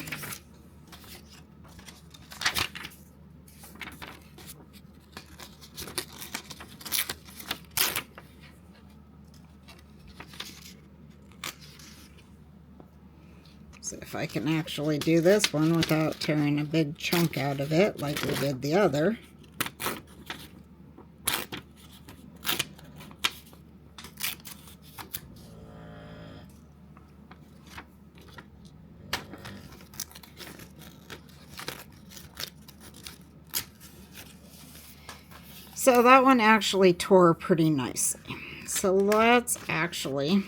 if I can actually do this one without tearing a big chunk out of it like we did the other. So that one actually tore pretty nicely. So let's actually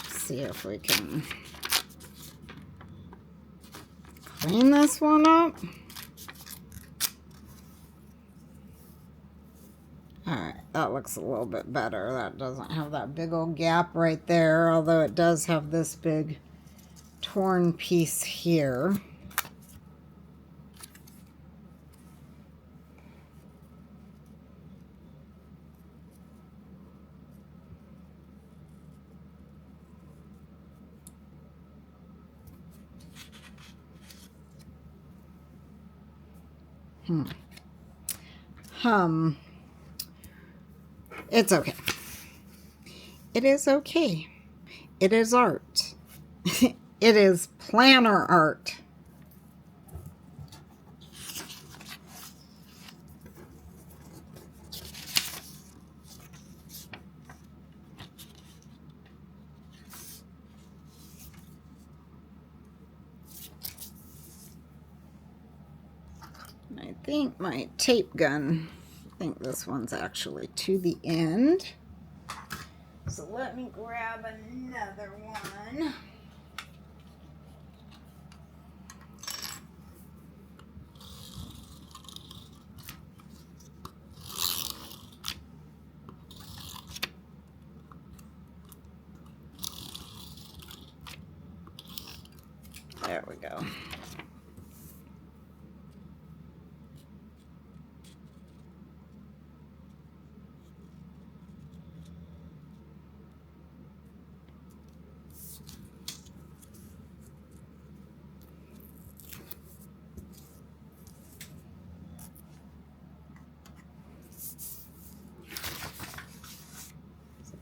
see if we can clean this one up. Alright, that looks a little bit better. That doesn't have that big old gap right there, although it does have this big torn piece here. It's okay. It is okay. It is art. It is planner art. I think my tape gun, I think this one's actually to the end. So let me grab another one. There we go.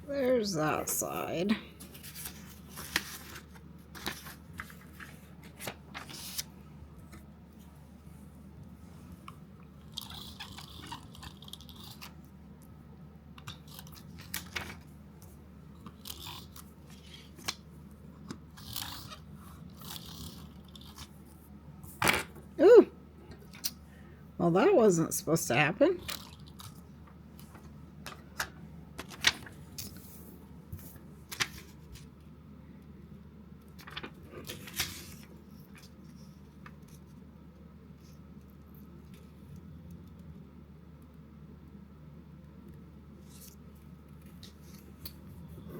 There's that side. Ooh. Well, that wasn't supposed to happen.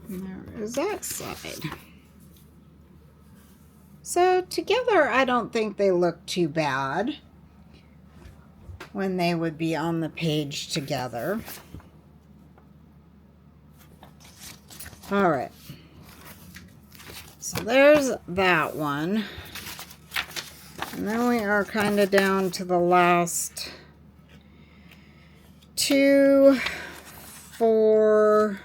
And there is that side. So together, I don't think they look too bad when they would be on the page together. All right. So there's that one. And then we are kind of down to the last 2, 4,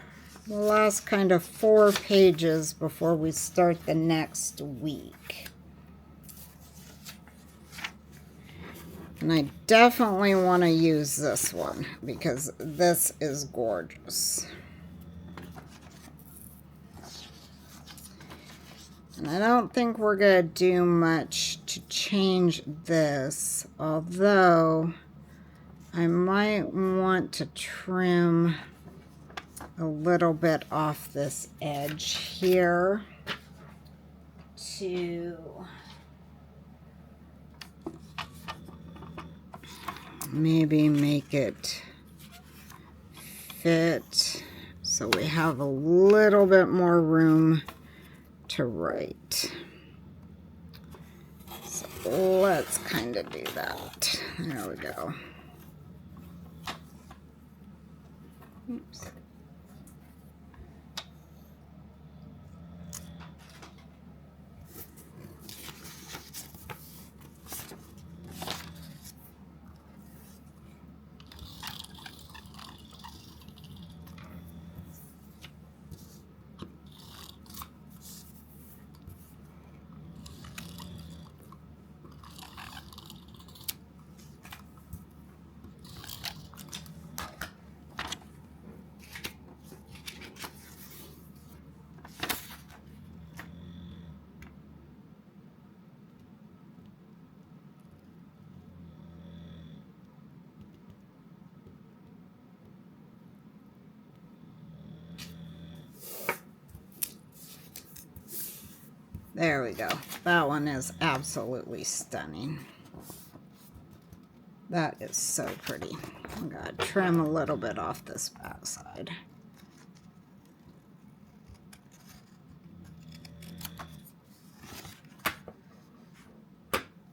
the last kind of 4 pages before we start the next week. And I definitely want to use this one because this is gorgeous. And I don't think we're going to do much to change this, although I might want to trim a little bit off this edge here to maybe make it fit so we have a little bit more room to write. So let's kind of do that. There we go. Oops. There we go. That one is absolutely stunning. That is so pretty. I'm going to trim a little bit off this back side.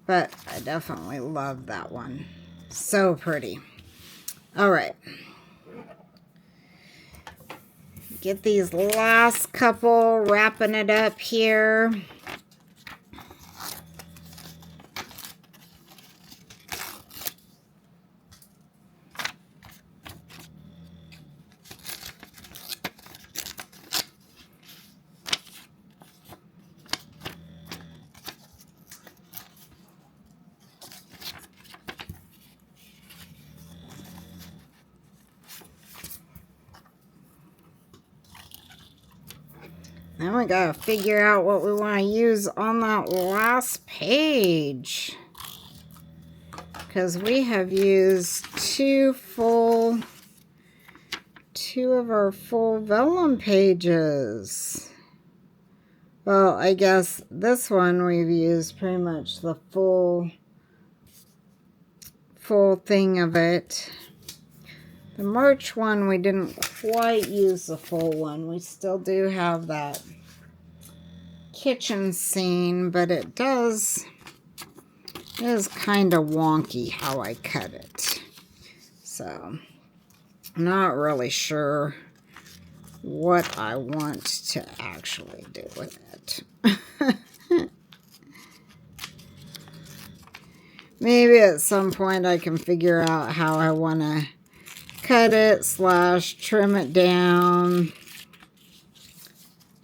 But I definitely love that one. So pretty. All right. Get these last couple, wrapping it up here. Now we gotta figure out what we want to use on that last page. Because we have used two of our full vellum pages. Well, I guess this one we've used pretty much the full thing of it. The March one, we didn't quite use the full one. We still do have that kitchen scene, but it is kind of wonky how I cut it. So, I'm not really sure what I want to actually do with it. Maybe at some point I can figure out how I want to cut it / trim it down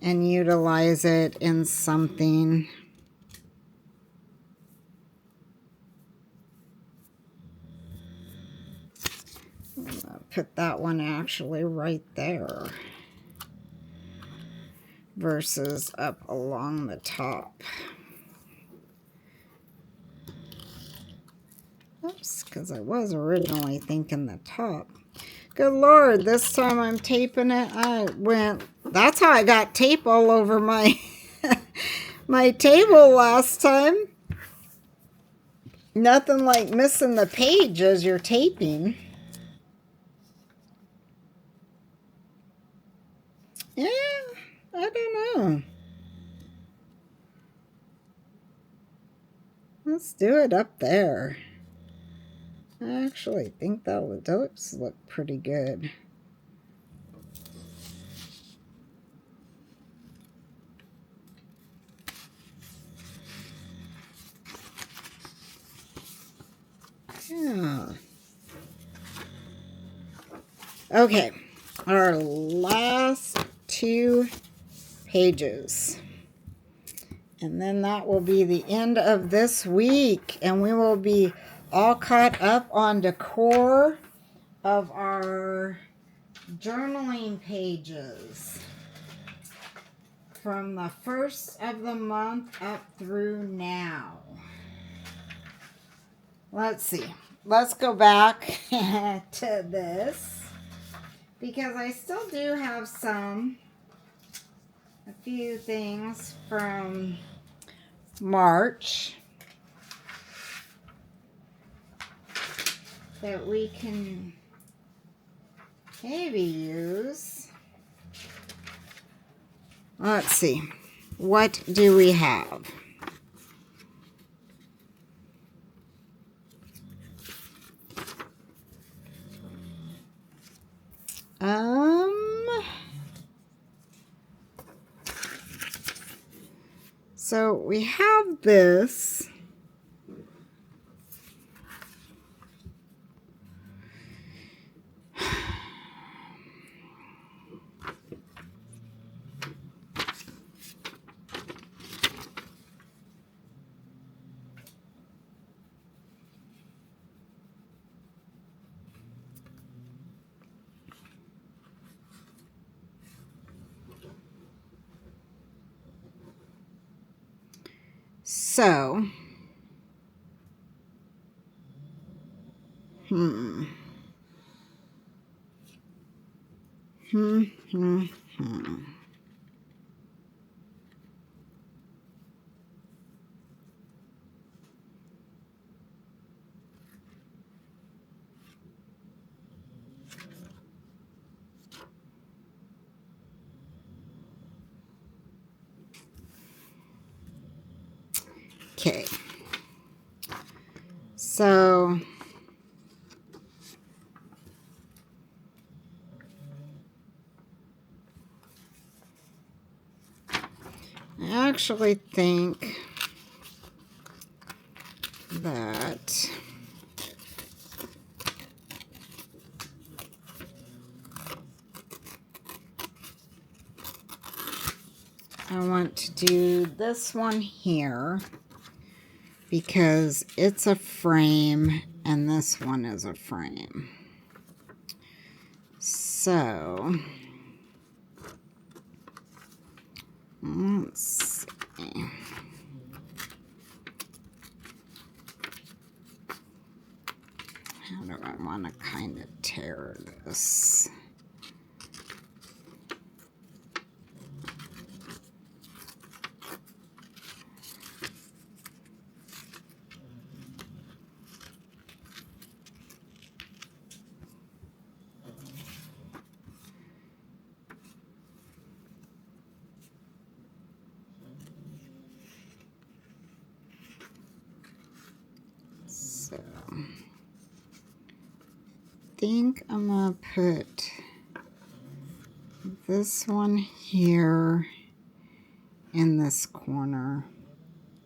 and utilize it in something. I'll put that one actually right there versus up along the top. Oops, because I was originally thinking the top. Good Lord, this time I'm taping it. That's how I got tape all over my my table last time. Nothing like missing the page as you're taping. Yeah, I don't know. Let's do it up there. I actually think those look pretty good. Yeah. Okay, our last 2 pages. And then that will be the end of this week. And we will be all caught up on decor of our journaling pages from the first of the month up through now. Let's see. Let's go back to this because I still do have a few things from March that we can maybe use. Let's see. What do we have? So we have this. So, okay. So, I actually think that I want to do this one here because it's a frame and this one is a frame. So, let's see. How do I want to kind of tear this? So, I think I'm going to put this one here in this corner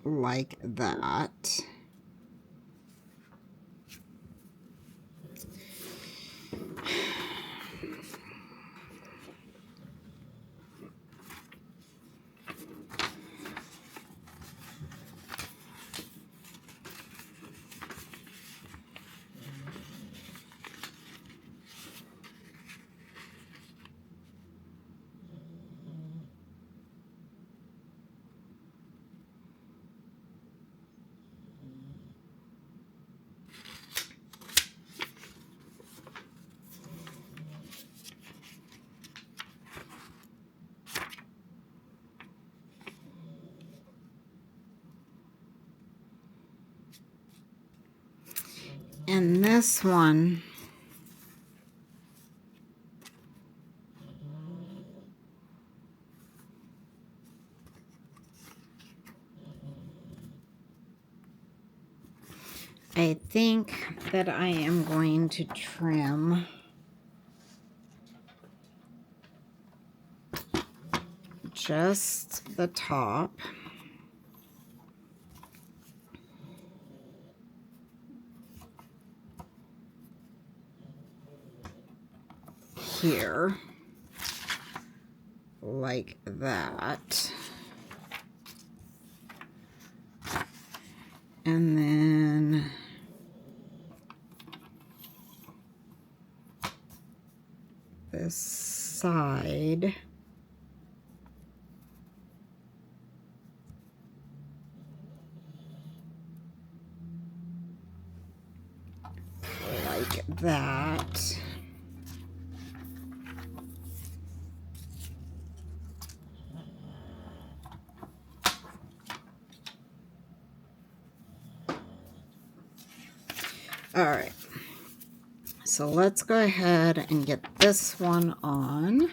like that. And this one, I think that I am going to trim just the top. Here, like that. And then this side, like that. All right, so let's go ahead and get this one on.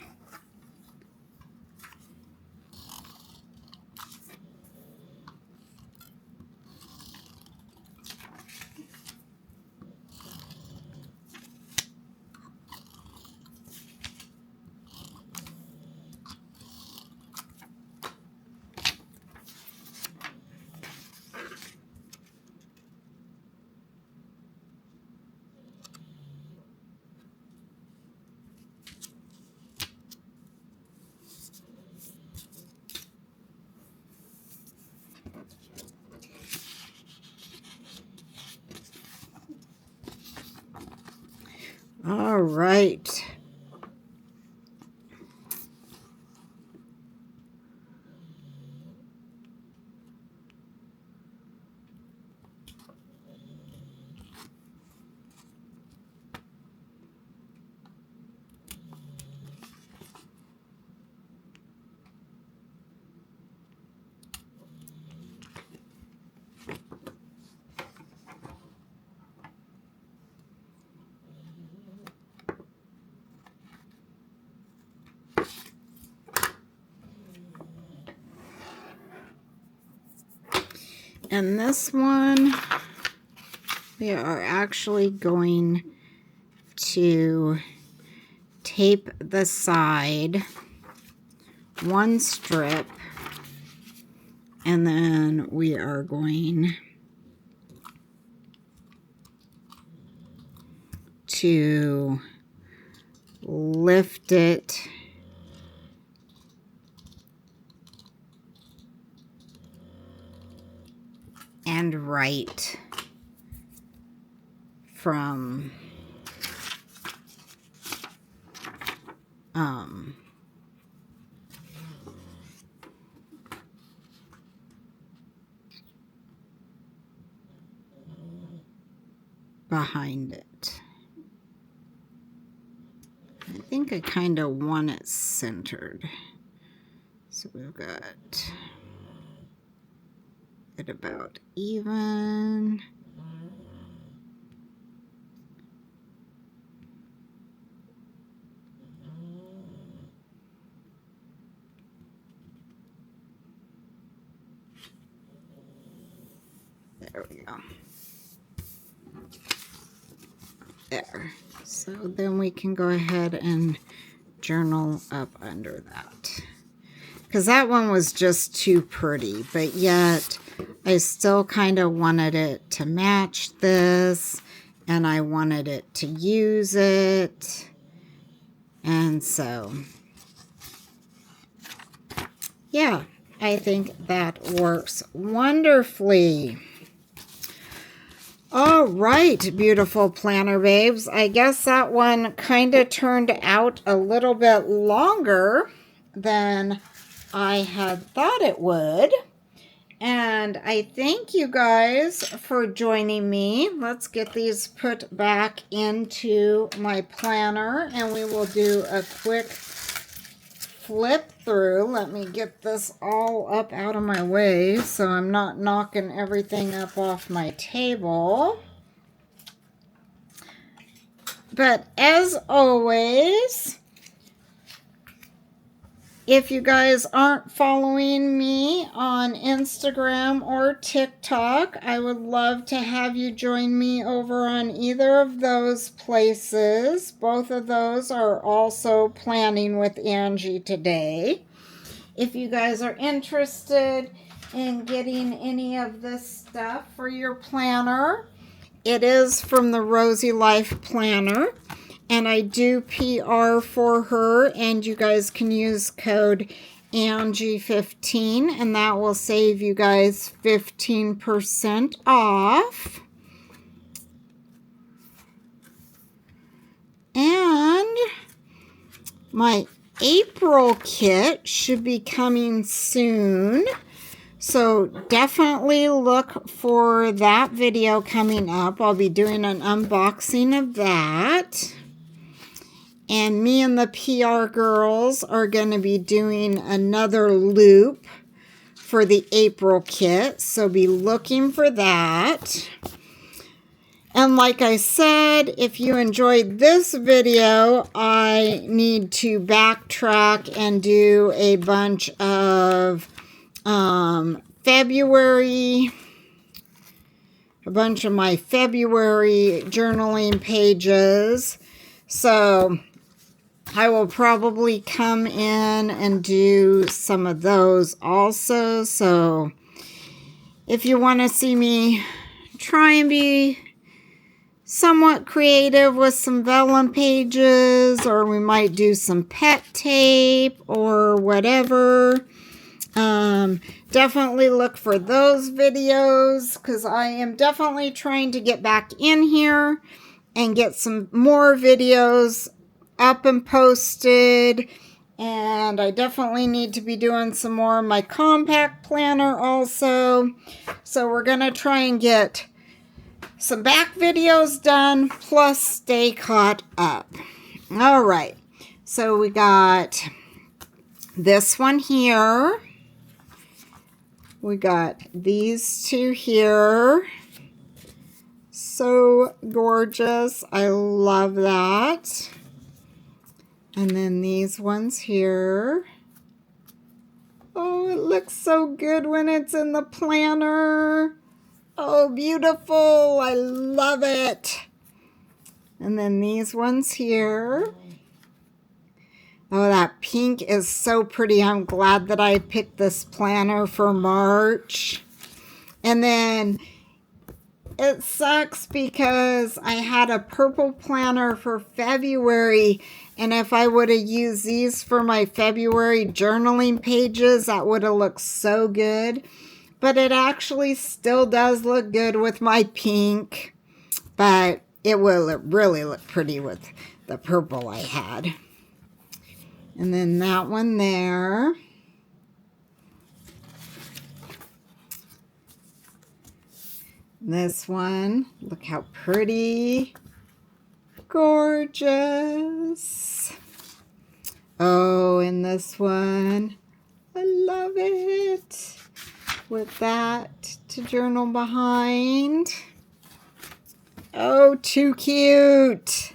All right. And this one, we are actually going to tape the side one strip, and then we are going to lift it and right from behind it. I think I kind of want it centered. So we've got it about even. There we go. There. So then we can go ahead and journal up under that. Because that one was just too pretty, but yet I still kind of wanted it to match this, and I wanted it to use it. And so, yeah, I think that works wonderfully. All right, beautiful planner babes. I guess that one kind of turned out a little bit longer than I had thought it would. And I thank you guys for joining me. Let's get these put back into my planner, and we will do a quick flip through. Let me get this all up out of my way so I'm not knocking everything up off my table. But as always, If you guys aren't following me on Instagram or TikTok, I would love to have you join me over on either of those places. Both of those are also Planning with Angie today. If you guys are interested in getting any of this stuff for your planner, it is from the Rosy Life Planner. And I do PR for her, and you guys can use code Angie15, and that will save you guys 15% off. And my April kit should be coming soon. So definitely look for that video coming up. I'll be doing an unboxing of that. And me and the PR girls are going to be doing another loop for the April kit. So be looking for that. And like I said, if you enjoyed this video, I need to backtrack and do a bunch of February, a bunch of my February journaling pages. So I will probably come in and do some of those also. So if you want to see me try and be somewhat creative with some vellum pages, or we might do some pet tape or whatever, definitely look for those videos, because I am definitely trying to get back in here and get some more videos up and posted. And I definitely need to be doing some more of my compact planner also. So we're going to try and get some back videos done, plus stay caught up. All right. So we got this one here. We got these two here. So gorgeous. I love that. And then these ones here. Oh, it looks so good when it's in the planner. Oh, beautiful. I love it. And then these ones here. Oh, that pink is so pretty. I'm glad that I picked this planner for March. And then it sucks because I had a purple planner for February, and if I would have used these for my February journaling pages, that would have looked so good. But it actually still does look good with my pink, but it will really look pretty with the purple I had. And then that one there. This one, look how pretty. Gorgeous. Oh, and this one, I love it. With that to journal behind. Oh, too cute.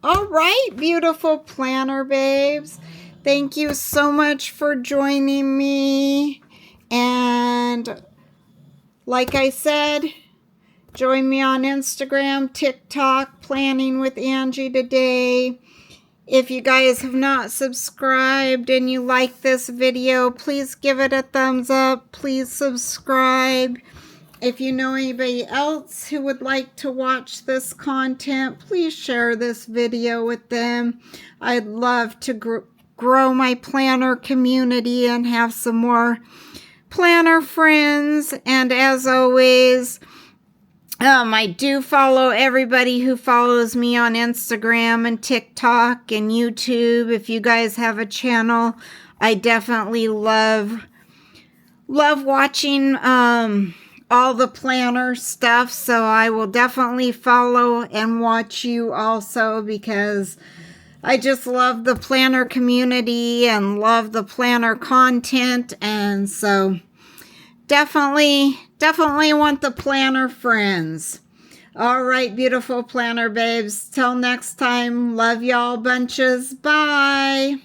All right, beautiful planner babes. Thank you so much for joining me. And like I said, join me on Instagram, TikTok, Planning with Angie today. If you guys have not subscribed and you like this video, please give it a thumbs up. Please subscribe. If you know anybody else who would like to watch this content, please share this video with them. I'd love to grow my planner community and have some more planner friends. And as always, I do follow everybody who follows me on Instagram and TikTok and YouTube. If you guys have a channel, I definitely love watching all the planner stuff. So I will definitely follow and watch you also, because I just love the planner community and love the planner content. And so definitely want the planner friends. All right, beautiful planner babes. Till next time, love y'all bunches. Bye.